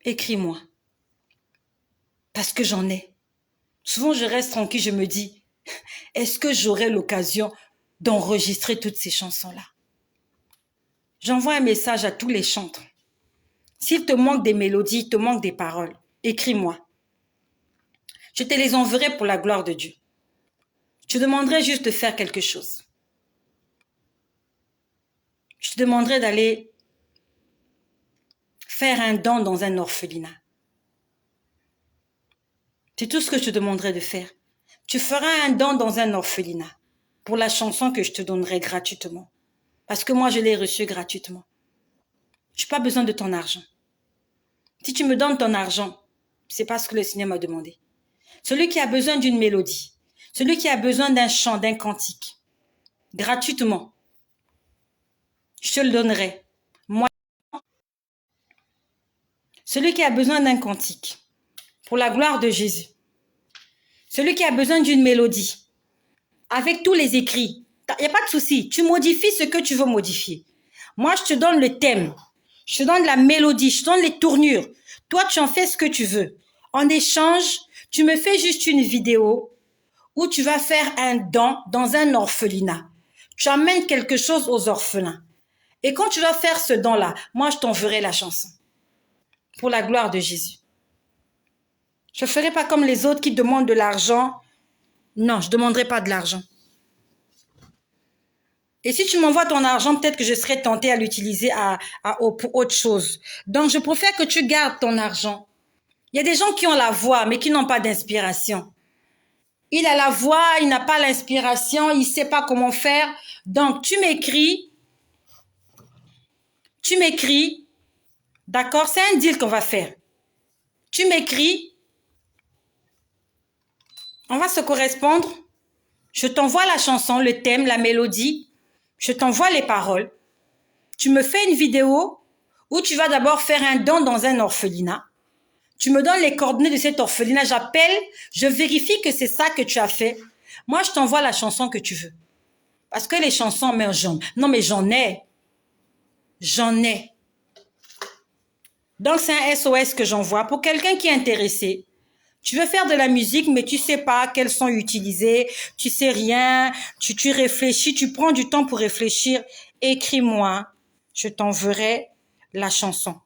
écris-moi. Parce que j'en ai. Souvent, je reste tranquille, je me dis, est-ce que j'aurai l'occasion d'enregistrer toutes ces chansons-là? J'envoie un message à tous les chantres. S'il te manque des mélodies, il te manque des paroles, écris-moi. Je te les enverrai pour la gloire de Dieu. Je te demanderai juste de faire quelque chose. Je te demanderai d'aller faire un don dans un orphelinat. C'est tout ce que je te demanderai de faire. Tu feras un don dans un orphelinat pour la chanson que je te donnerai gratuitement. Parce que moi, je l'ai reçue gratuitement. Je n'ai pas besoin de ton argent. Si tu me donnes ton argent, c'est pas ce que le Seigneur m'a demandé. Celui qui a besoin d'une mélodie, celui qui a besoin d'un chant, d'un cantique, gratuitement, je te le donnerai. Moi, celui qui a besoin d'un cantique, pour la gloire de Jésus, celui qui a besoin d'une mélodie, avec tous les écrits, il n'y a pas de souci, tu modifies ce que tu veux modifier. Moi, je te donne le thème, je te donne la mélodie, je te donne les tournures. Toi, tu en fais ce que tu veux. En échange, tu me fais juste une vidéo où tu vas faire un don dans un orphelinat. Tu amènes quelque chose aux orphelins. Et quand tu vas faire ce don-là, moi, je t'enverrai la chanson. Pour la gloire de Jésus. Je ne ferai pas comme les autres qui demandent de l'argent. Non, je ne demanderai pas de l'argent. Et si tu m'envoies ton argent, peut-être que je serai tentée à l'utiliser pour autre chose. Donc, je préfère que tu gardes ton argent. Il y a des gens qui ont la voix, mais qui n'ont pas d'inspiration. Il a la voix, il n'a pas l'inspiration, il ne sait pas comment faire. Donc, tu m'écris, d'accord? C'est un deal qu'on va faire. Tu m'écris, on va se correspondre. Je t'envoie la chanson, le thème, la mélodie. Je t'envoie les paroles. Tu me fais une vidéo où tu vas d'abord faire un don dans un orphelinat. Tu me donnes les coordonnées de cet orphelinat. J'appelle, je vérifie que c'est ça que tu as fait. Moi, je t'envoie la chanson que tu veux. Parce que les chansons, mais non, mais j'en ai. J'en ai. Donc, c'est un SOS que j'envoie pour quelqu'un qui est intéressé. Tu veux faire de la musique, mais tu sais pas quels sont utilisés, tu sais rien, tu réfléchis, tu prends du temps pour réfléchir. Écris-moi, je t'enverrai la chanson.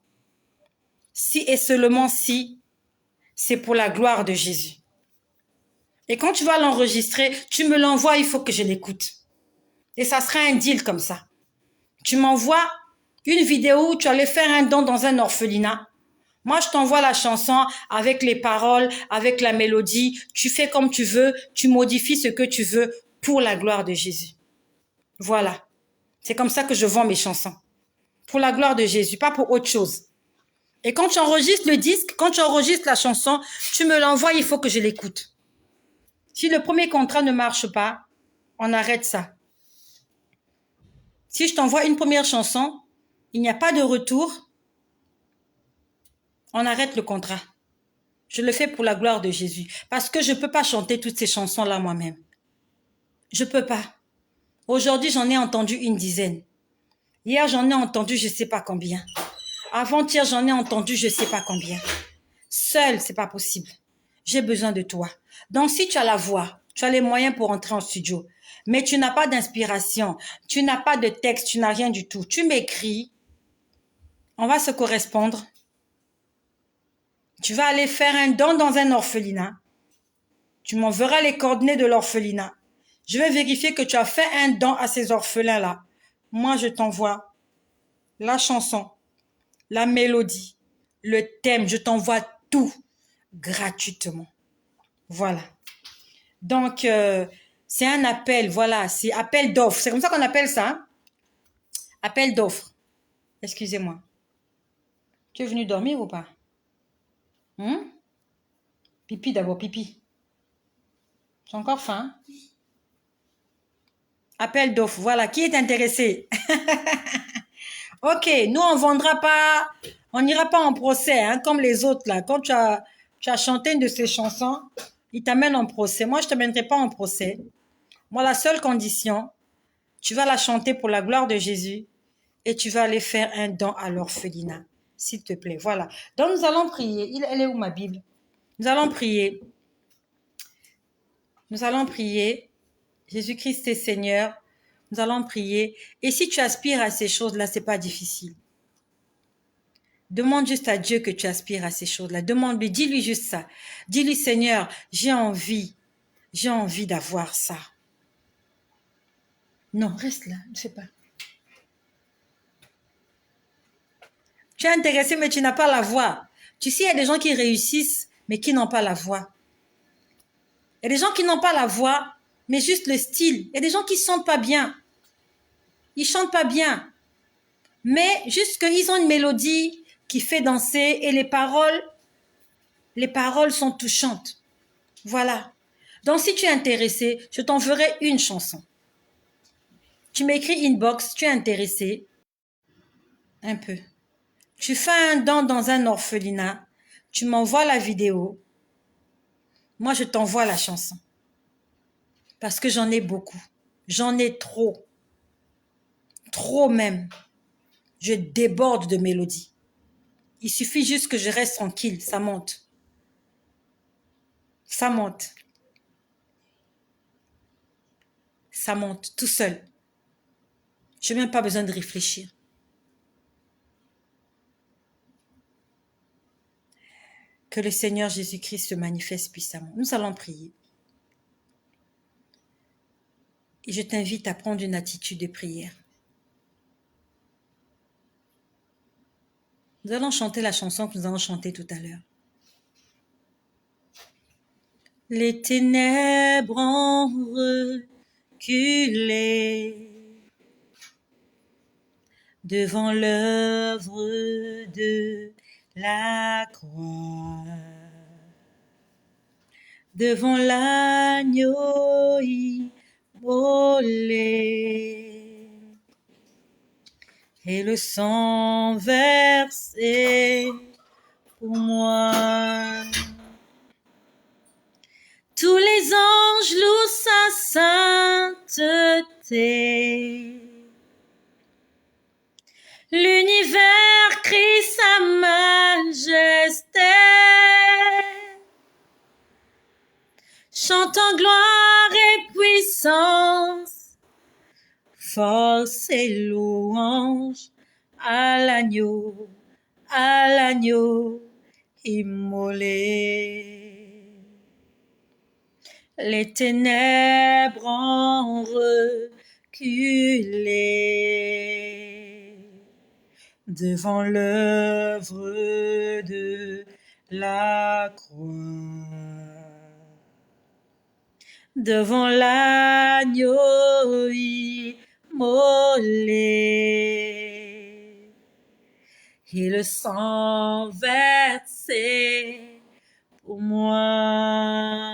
Si et seulement si, c'est pour la gloire de Jésus. Et quand tu vas l'enregistrer, tu me l'envoies, il faut que je l'écoute. Et ça sera un deal comme ça. Tu m'envoies une vidéo où tu allais faire un don dans un orphelinat. Moi, je t'envoie la chanson avec les paroles, avec la mélodie. Tu fais comme tu veux, tu modifies ce que tu veux pour la gloire de Jésus. Voilà. C'est comme ça que je vends mes chansons. Pour la gloire de Jésus, pas pour autre chose. Et quand tu enregistres le disque, quand tu enregistres la chanson, tu me l'envoies, il faut que je l'écoute. Si le premier contrat ne marche pas, on arrête ça. Si je t'envoie une première chanson, il n'y a pas de retour, on arrête le contrat. Je le fais pour la gloire de Jésus. Parce que je ne peux pas chanter toutes ces chansons-là moi-même. Je ne peux pas. Aujourd'hui, j'en ai entendu une dizaine. Hier, j'en ai entendu je ne sais pas combien. Avant-hier, j'en ai entendu je ne sais pas combien. Seul, c'est pas possible. J'ai besoin de toi. Donc, si tu as la voix, tu as les moyens pour entrer en studio, mais tu n'as pas d'inspiration, tu n'as pas de texte, tu n'as rien du tout. Tu m'écris, on va se correspondre. Tu vas aller faire un don dans un orphelinat. Tu m'enverras les coordonnées de l'orphelinat. Je vais vérifier que tu as fait un don à ces orphelins-là. Moi, je t'envoie la chanson, la mélodie, le thème. Je t'envoie tout gratuitement. Voilà. Donc, c'est un appel. Voilà, c'est appel d'offres. C'est comme ça qu'on appelle ça. Hein? Appel d'offres. Excusez-moi. Tu es venu dormir ou pas? Pipi d'abord, pipi. J'ai encore faim. Appel d'offres, voilà. Qui est intéressé? Ok, nous, on vendra pas, on n'ira pas en procès, hein, comme les autres, là. Quand tu as chanté une de ces chansons, ils t'amènent en procès. Moi, je ne t'amènerai pas en procès. Moi, la seule condition, tu vas la chanter pour la gloire de Jésus et tu vas aller faire un don à l'orphelinat, s'il te plaît. Voilà. Donc, nous allons prier. Elle est où, ma Bible? Nous allons prier. Nous allons prier. Jésus-Christ est Seigneur. Nous allons prier. Et si tu aspires à ces choses-là, c'est pas difficile. Demande juste à Dieu que tu aspires à ces choses-là. Demande-lui, dis-lui juste ça. Dis-lui, Seigneur, j'ai envie d'avoir ça. Non, reste là, ne sais pas. Tu es intéressé, mais tu n'as pas la voix. Tu sais, il y a des gens qui réussissent, mais qui n'ont pas la voix. Il y a des gens qui n'ont pas la voix, mais juste le style. Il y a des gens qui ne chantent pas bien. Ils chantent pas bien. Mais juste qu'ils ont une mélodie qui fait danser et les paroles sont touchantes. Voilà. Donc, si tu es intéressé, je t'enverrai une chanson. Tu m'écris inbox, tu es intéressé. Un peu. Tu fais un don dans un orphelinat. Tu m'envoies la vidéo. Moi, je t'envoie la chanson. Parce que j'en ai beaucoup. J'en ai trop. Trop même. Je déborde de mélodies. Il suffit juste que je reste tranquille. Ça monte. Ça monte. ça monte tout seul. Je n'ai même pas besoin de réfléchir. Que le Seigneur Jésus-Christ se manifeste puissamment. Nous allons prier. Et je t'invite à prendre une attitude de prière. Nous allons chanter la chanson que nous allons chanter tout à l'heure. Les ténèbres ont reculé devant l'œuvre de la croix, devant l'agneau immolé et le sang versé pour moi. Tous les anges louent sa sainteté. L'univers crie sa majesté. Chantant gloire et puissance, force et louange à l'agneau immolé. Les ténèbres ont reculé devant l'œuvre de la croix, devant l'agneau immolé et le sang versé pour moi.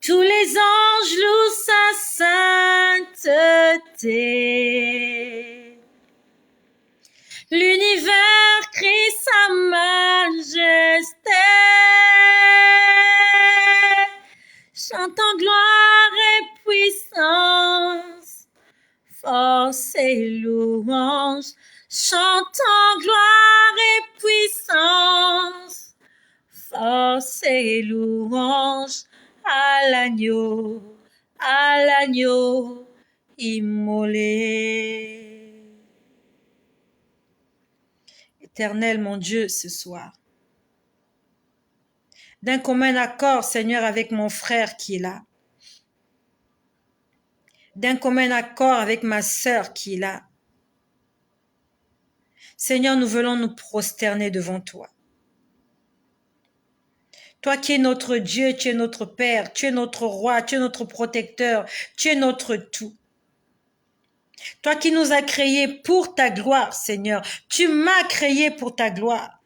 Tous les anges louent sa sainteté. L'univers crie sa majesté. Chantant gloire et puissance, force et louange. Chantant gloire et puissance, force et louange à l'agneau immolé. Éternel mon Dieu, ce soir, d'un commun accord, Seigneur, avec mon frère qui est là, d'un commun accord avec ma sœur qui est là, Seigneur, nous voulons nous prosterner devant toi. Toi qui es notre Dieu, tu es notre Père, tu es notre Roi, tu es notre protecteur, tu es notre tout. Toi qui nous as créés pour ta gloire, Seigneur, tu m'as créé pour ta gloire.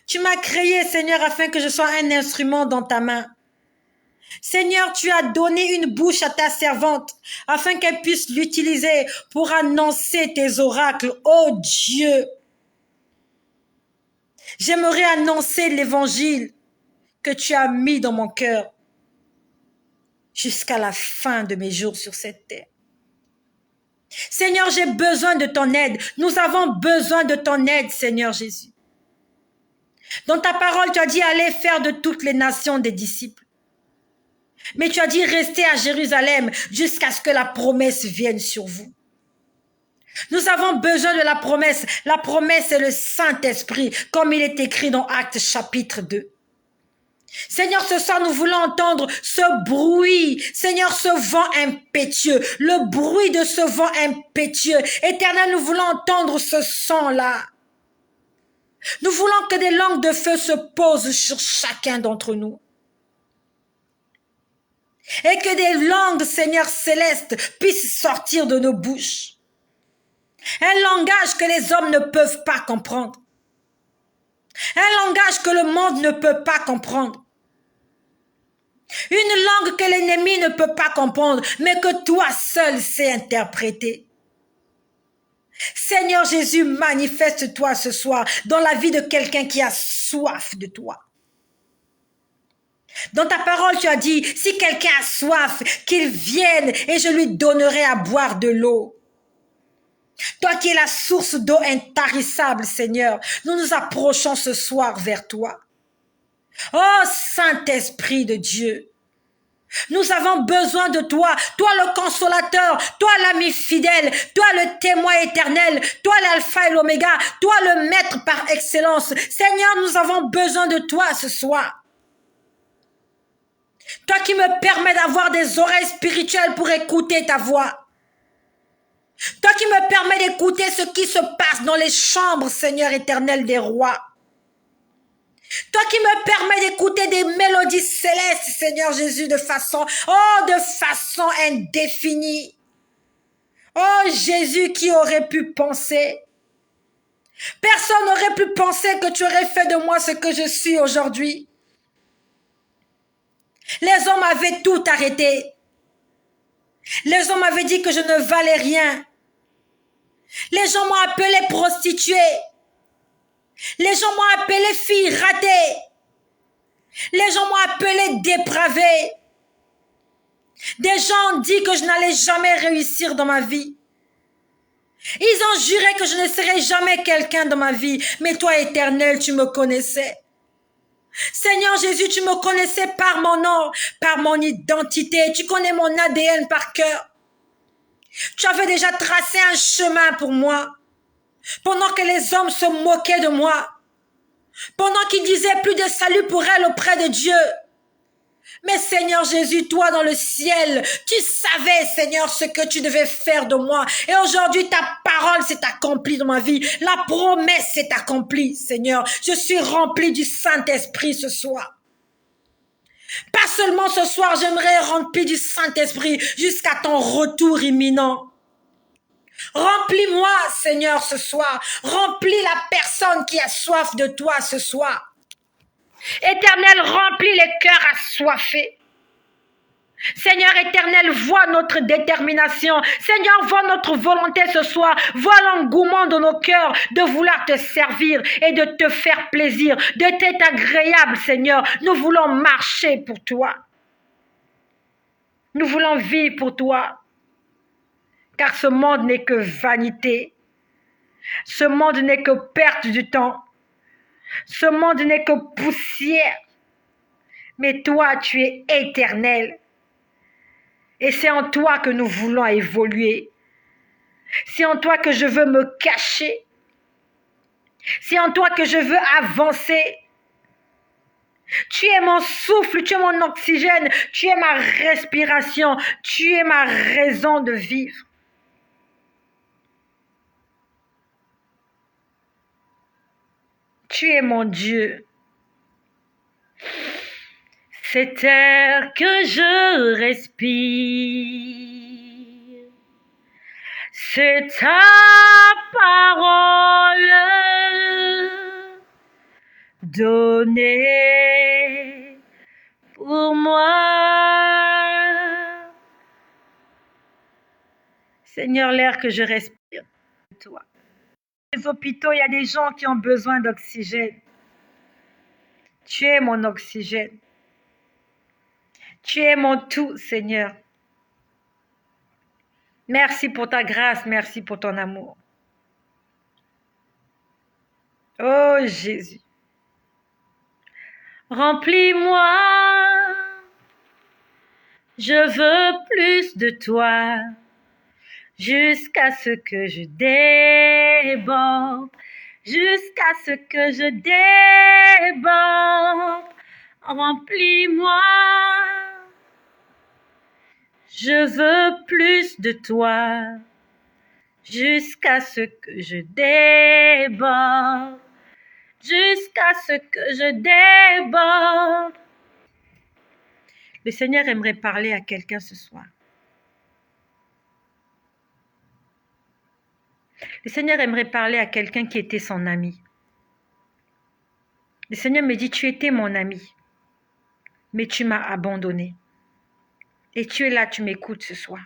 Tu m'as créé, Seigneur, afin que je sois un instrument dans ta main. Seigneur, tu as donné une bouche à ta servante, afin qu'elle puisse l'utiliser pour annoncer tes oracles. Oh Dieu, j'aimerais annoncer l'évangile que tu as mis dans mon cœur jusqu'à la fin de mes jours sur cette terre. Seigneur, j'ai besoin de ton aide. Nous avons besoin de ton aide, Seigneur Jésus. Dans ta parole, tu as dit allez faire de toutes les nations des disciples. Mais tu as dit restez à Jérusalem jusqu'à ce que la promesse vienne sur vous. Nous avons besoin de la promesse. La promesse est le Saint-Esprit, comme il est écrit dans Actes chapitre 2. Seigneur, ce soir, nous voulons entendre ce bruit. Seigneur, ce vent impétueux, le bruit de ce vent impétueux. Éternel, nous voulons entendre ce son-là. Nous voulons que des langues de feu se posent sur chacun d'entre nous. Et que des langues, Seigneur céleste, puissent sortir de nos bouches. Un langage que les hommes ne peuvent pas comprendre. Un langage que le monde ne peut pas comprendre. Une langue que l'ennemi ne peut pas comprendre, mais que toi seul sais interpréter. Seigneur Jésus, manifeste-toi ce soir dans la vie de quelqu'un qui a soif de toi. Dans ta parole, tu as dit, si quelqu'un a soif, qu'il vienne et je lui donnerai à boire de l'eau. Toi qui es la source d'eau intarissable, Seigneur, nous nous approchons ce soir vers toi. Oh Saint-Esprit de Dieu, Nous avons besoin de toi, toi le consolateur, toi l'ami fidèle, toi le témoin éternel, toi l'alpha et l'oméga, toi le maître par excellence. Seigneur, nous avons besoin de toi ce soir. Toi qui me permets d'avoir des oreilles spirituelles pour écouter ta voix. Toi qui me permets d'écouter ce qui se passe dans les chambres, Seigneur éternel des rois. Toi qui me permets d'écouter des mélodies célestes, Seigneur Jésus, de façon indéfinie. Oh Jésus, qui aurait pu penser? Personne n'aurait pu penser que tu aurais fait de moi ce que je suis aujourd'hui. Les hommes avaient tout arrêté. Les hommes avaient dit que je ne valais rien. Les gens m'ont appelé prostituée. Les gens m'ont appelé fille ratée. Les gens m'ont appelé dépravée. Des gens ont dit que je n'allais jamais réussir dans ma vie. Ils ont juré que je ne serais jamais quelqu'un dans ma vie. Mais toi, Éternel, tu me connaissais. Seigneur Jésus, tu me connaissais par mon nom, par mon identité. Tu connais mon ADN par cœur. Tu avais déjà tracé un chemin pour moi. Pendant que les hommes se moquaient de moi. Pendant qu'ils disaient plus de salut pour elle auprès de Dieu. Mais Seigneur Jésus, toi dans le ciel, tu savais, Seigneur, ce que tu devais faire de moi. Et aujourd'hui, ta parole s'est accomplie dans ma vie. La promesse s'est accomplie, Seigneur. Je suis rempli du Saint-Esprit ce soir. Pas seulement ce soir, j'aimerais remplir du Saint-Esprit jusqu'à ton retour imminent. Remplis-moi, Seigneur, ce soir. Remplis la personne qui a soif de toi ce soir. Éternel, remplis les cœurs assoiffés. Seigneur éternel, vois notre détermination. Seigneur, vois notre volonté ce soir. Vois l'engouement de nos cœurs de vouloir te servir et de te faire plaisir, de t'être agréable, Seigneur. Nous voulons marcher pour toi. Nous voulons vivre pour toi. Car ce monde n'est que vanité. Ce monde n'est que perte du temps. Ce monde n'est que poussière. Mais toi, tu es éternel. Et c'est en toi que nous voulons évoluer. C'est en toi que je veux me cacher. C'est en toi que je veux avancer. Tu es mon souffle, tu es mon oxygène, tu es ma respiration, tu es ma raison de vivre. Tu es mon Dieu. Cet air que je respire, c'est ta parole donnée pour moi. Seigneur, l'air que je respire, c'est toi. Les hôpitaux, il y a des gens qui ont besoin d'oxygène. Tu es mon oxygène. Tu es mon tout, Seigneur. Merci pour ta grâce, merci pour ton amour. Oh Jésus. Remplis-moi. Je veux plus de toi. Jusqu'à ce que je déborde. Jusqu'à ce que je déborde. Remplis-moi. Je veux plus de toi. Jusqu'à ce que je déborde. Jusqu'à ce que je déborde. Le Seigneur aimerait parler à quelqu'un ce soir. Le Seigneur aimerait parler à quelqu'un qui était son ami. Le Seigneur me dit, tu étais mon ami, mais tu m'as abandonné. Et tu es là, tu m'écoutes ce soir.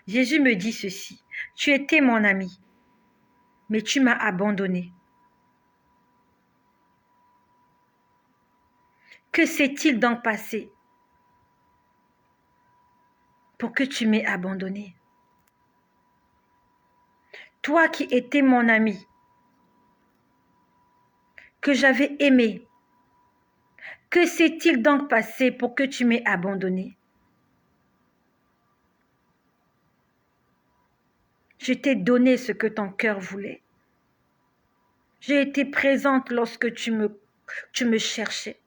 Jésus me dit ceci, tu étais mon ami, mais tu m'as abandonné. Que s'est-il donc passé pour que tu m'aies abandonné? Toi qui étais mon ami, que j'avais aimé, Que s'est-il donc passé pour que tu m'aies abandonné? Je t'ai donné ce que ton cœur voulait. J'ai été présente lorsque tu me cherchais.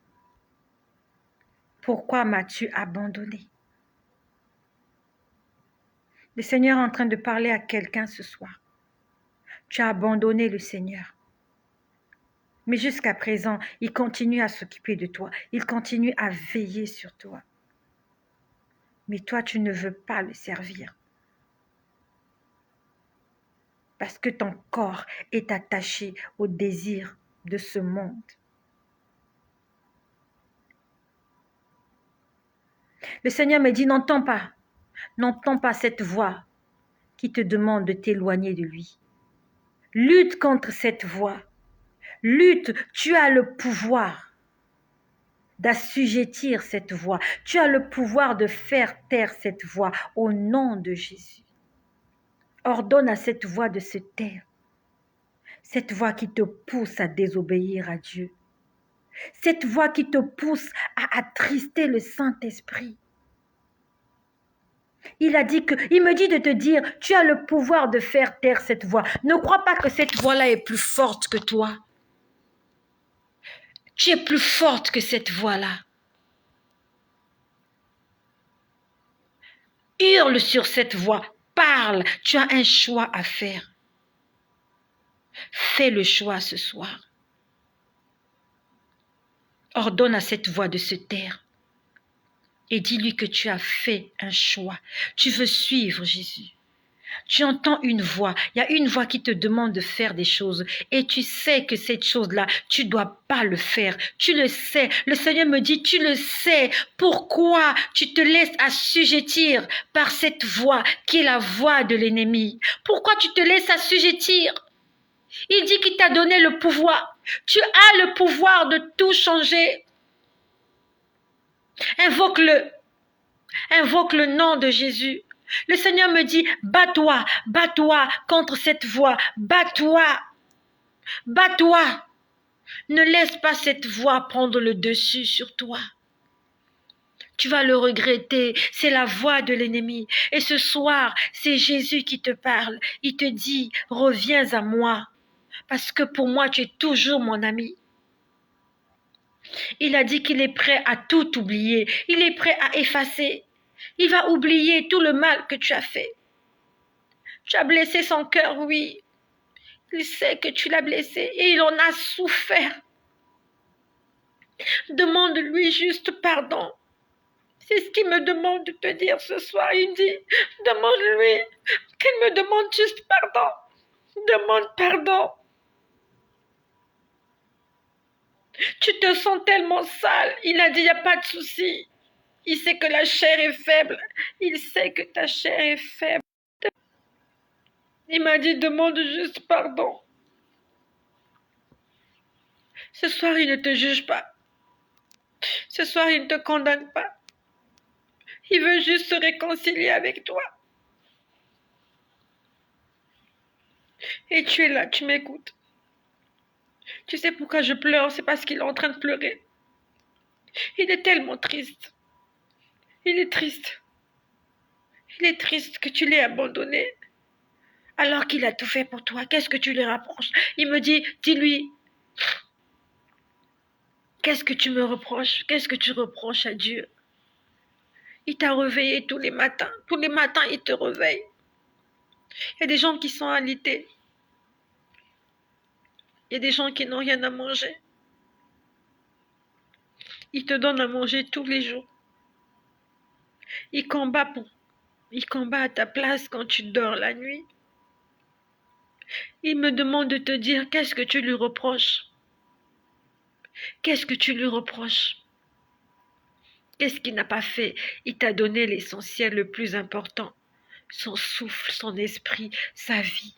Pourquoi m'as-tu abandonné? Le Seigneur est en train de parler à quelqu'un ce soir. Tu as abandonné le Seigneur. Mais jusqu'à présent, il continue à s'occuper de toi. Il continue à veiller sur toi. Mais toi, tu ne veux pas le servir. Parce que ton corps est attaché au désir de ce monde. Le Seigneur me dit, n'entends pas cette voix qui te demande de t'éloigner de lui. Lutte contre cette voix. Lutte, tu as le pouvoir d'assujettir cette voix. Tu as le pouvoir de faire taire cette voix au nom de Jésus. Ordonne à cette voix de se taire. Cette voix qui te pousse à désobéir à Dieu. Cette voix qui te pousse à attrister le Saint-Esprit. Il me dit de te dire, tu as le pouvoir de faire taire cette voix. Ne crois pas que cette voix-là est plus forte que toi. Tu es plus forte que cette voix-là. Hurle sur cette voix, parle, tu as un choix à faire. Fais le choix ce soir. Ordonne à cette voix de se taire. Et dis-lui que tu as fait un choix. Tu veux suivre Jésus. Tu entends une voix. Il y a une voix qui te demande de faire des choses. Et tu sais que cette chose-là, tu ne dois pas le faire. Tu le sais. Le Seigneur me dit, tu le sais. Pourquoi tu te laisses assujettir par cette voix qui est la voix de l'ennemi? Pourquoi tu te laisses assujettir? Il dit qu'il t'a donné le pouvoir. Tu as le pouvoir de tout changer. Invoque-le. Invoque le nom de Jésus. Le Seigneur me dit, bats-toi contre cette voix. Bats-toi. Ne laisse pas cette voix prendre le dessus sur toi. Tu vas le regretter. C'est la voix de l'ennemi. Et ce soir, c'est Jésus qui te parle. Il te dit, reviens à moi. Parce que pour moi, tu es toujours mon ami. Il a dit qu'il est prêt à tout oublier. Il est prêt à effacer. Il va oublier tout le mal que tu as fait. Tu as blessé son cœur, oui. Il sait que tu l'as blessé et il en a souffert. Demande-lui juste pardon. C'est ce qu'il me demande de te dire ce soir. Il dit, demande-lui qu'il me demande juste pardon. Demande pardon. Tu te sens tellement sale. Il a dit, il n'y a pas de souci. Il sait que la chair est faible. Il sait que ta chair est faible. Il m'a dit, demande juste pardon. Ce soir, il ne te juge pas. Ce soir, il ne te condamne pas. Il veut juste se réconcilier avec toi. Et tu es là, tu m'écoutes. Tu sais pourquoi je pleure? C'est parce qu'il est en train de pleurer. Il est tellement triste. Il est triste. Il est triste que tu l'aies abandonné. Alors qu'il a tout fait pour toi. Qu'est-ce que tu lui reproches? Il me dit, dis-lui, qu'est-ce que tu me reproches? Qu'est-ce que tu reproches à Dieu? Il t'a réveillé tous les matins. Tous les matins, il te réveille. Il y a des gens qui sont alités. Il y a des gens qui n'ont rien à manger. Il te donne à manger tous les jours. Il combat à ta place quand tu dors la nuit. Il me demande de te dire qu'est-ce que tu lui reproches. Qu'est-ce que tu lui reproches? Qu'est-ce qu'il n'a pas fait? Il t'a donné l'essentiel le plus important. Son souffle, son esprit, sa vie.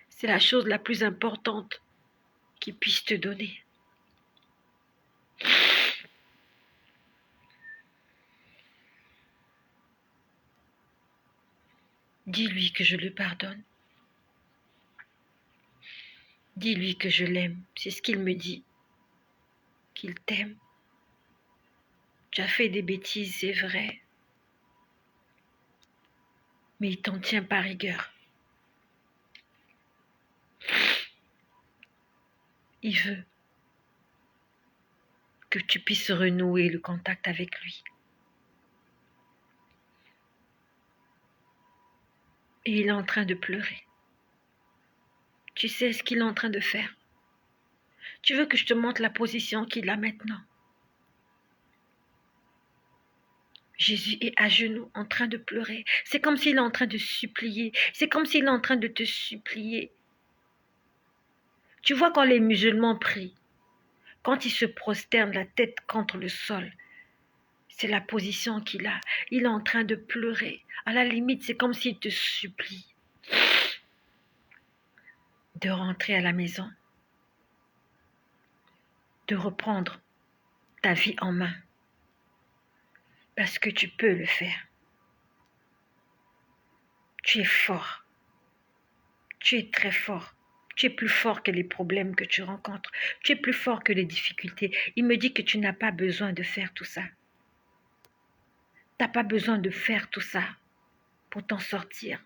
C'est la chose la plus importante qu'il puisse te donner. Dis-lui que je le pardonne. Dis-lui que je l'aime. C'est ce qu'il me dit. Qu'il t'aime. Tu as fait des bêtises, c'est vrai. Mais il t'en tient par rigueur. Il veut que tu puisses renouer le contact avec lui. Et il est en train de pleurer. Tu sais ce qu'il est en train de faire. Tu veux que je te montre la position qu'il a maintenant. Jésus est à genoux en train de pleurer. C'est comme s'il est en train de supplier. C'est comme s'il est en train de te supplier. Tu vois quand les musulmans prient, quand ils se prosternent la tête contre le sol, c'est la position qu'il a. Il est en train de pleurer. À la limite, c'est comme s'il te supplie de rentrer à la maison, de reprendre ta vie en main. Parce que tu peux le faire. Tu es fort. Tu es très fort. Tu es plus fort que les problèmes que tu rencontres. Tu es plus fort que les difficultés. Il me dit que tu n'as pas besoin de faire tout ça. Tu n'as pas besoin de faire tout ça pour t'en sortir.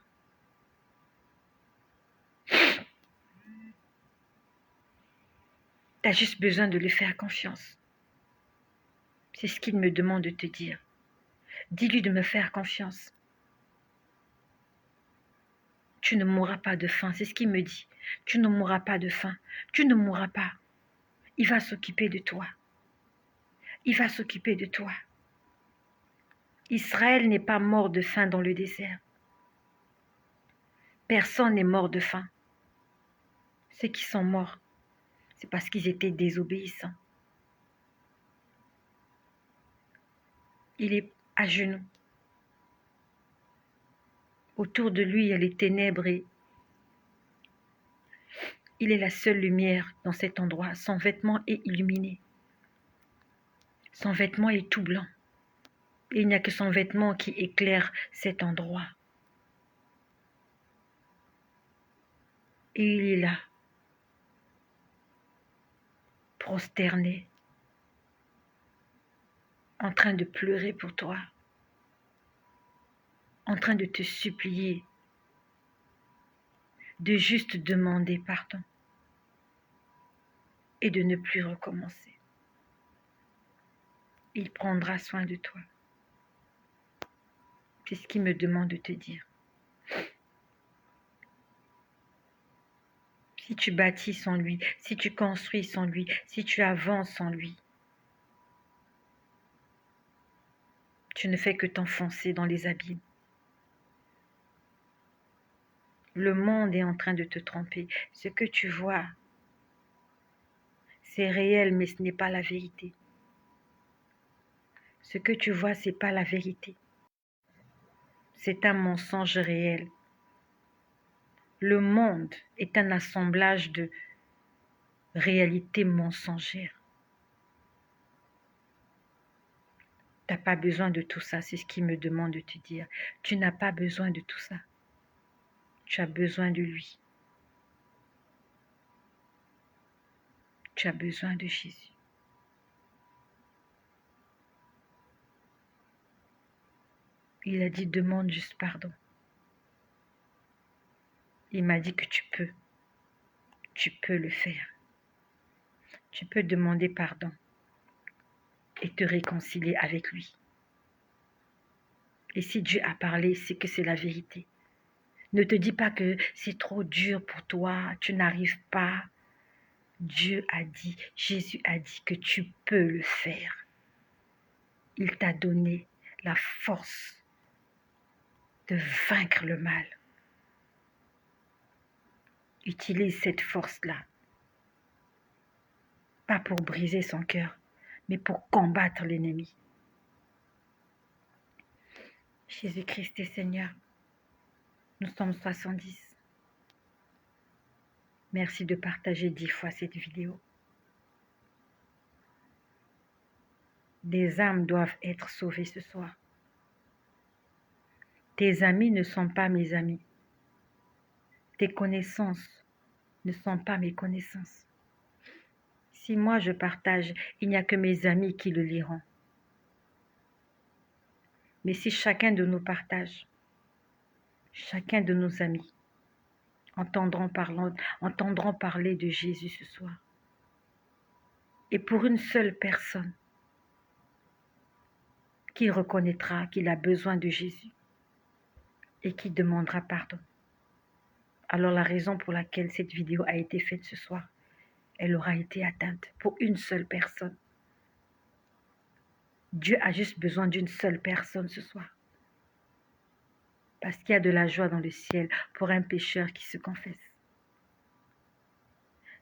Tu as juste besoin de lui faire confiance. C'est ce qu'il me demande de te dire. Dis-lui de me faire confiance. Tu ne mourras pas de faim, c'est ce qu'il me dit. Tu ne mourras pas de faim. Tu ne mourras pas. Il va s'occuper de toi. Il va s'occuper de toi. Israël n'est pas mort de faim dans le désert. Personne n'est mort de faim. Ceux qui sont morts, c'est parce qu'ils étaient désobéissants. Il est à genoux. Autour de lui, il y a les ténèbres et il est la seule lumière dans cet endroit. Son vêtement est illuminé. Son vêtement est tout blanc. Et il n'y a que son vêtement qui éclaire cet endroit. Et il est là, prosterné, en train de pleurer pour toi, en train de te supplier, de juste demander pardon et de ne plus recommencer. Il prendra soin de toi. C'est ce qu'il me demande de te dire. Si tu bâtis sans lui, si tu construis sans lui, si tu avances sans lui, tu ne fais que t'enfoncer dans les abîmes. Le monde est en train de te tromper. Ce que tu vois, c'est réel, mais ce n'est pas la vérité. Ce que tu vois, ce n'est pas la vérité. C'est un mensonge réel. Le monde est un assemblage de réalités mensongères. Tu n'as pas besoin de tout ça, c'est ce qu'il me demande de te dire. Tu n'as pas besoin de tout ça. Tu as besoin de lui. Tu as besoin de Jésus. Il a dit, demande juste pardon. Il m'a dit que tu peux le faire. Tu peux demander pardon et te réconcilier avec lui. Et si Dieu a parlé, c'est que c'est la vérité. Ne te dis pas que c'est trop dur pour toi, tu n'arrives pas. Dieu a dit, Jésus a dit que tu peux le faire. Il t'a donné la force de vaincre le mal. Utilise cette force-là. Pas pour briser son cœur, mais pour combattre l'ennemi. Jésus-Christ est Seigneur. Nous sommes 70. Merci de partager 10 fois cette vidéo. Des âmes doivent être sauvées ce soir. Tes amis ne sont pas mes amis. Tes connaissances ne sont pas mes connaissances. Si moi je partage, il n'y a que mes amis qui le liront. Mais si chacun de nous partage, chacun de nos amis entendront parler de Jésus ce soir, et pour une seule personne qui reconnaîtra qu'il a besoin de Jésus et qui demandera pardon, alors la raison pour laquelle cette vidéo a été faite ce soir, elle aura été atteinte pour une seule personne. Dieu a juste besoin d'une seule personne ce soir. Parce qu'il y a de la joie dans le ciel pour un pécheur qui se confesse.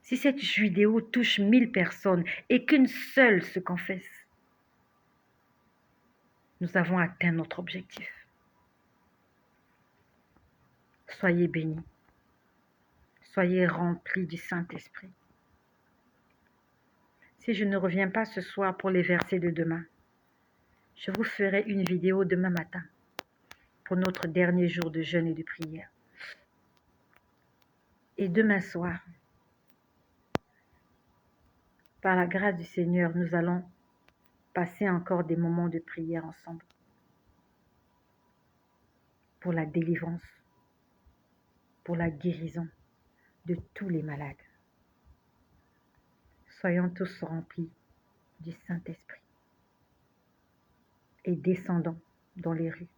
Si cette vidéo touche 1000 personnes et qu'une seule se confesse, nous avons atteint notre objectif. Soyez bénis. Soyez remplis du Saint-Esprit. Si je ne reviens pas ce soir pour les versets de demain, je vous ferai une vidéo demain matin pour notre dernier jour de jeûne et de prière. Et demain soir, par la grâce du Seigneur, nous allons passer encore des moments de prière ensemble pour la délivrance, pour la guérison de tous les malades. Soyons tous remplis du Saint-Esprit et descendons dans les rues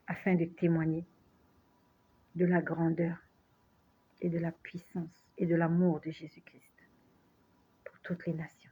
afin de témoigner de la grandeur et de la puissance et de l'amour de Jésus-Christ pour toutes les nations.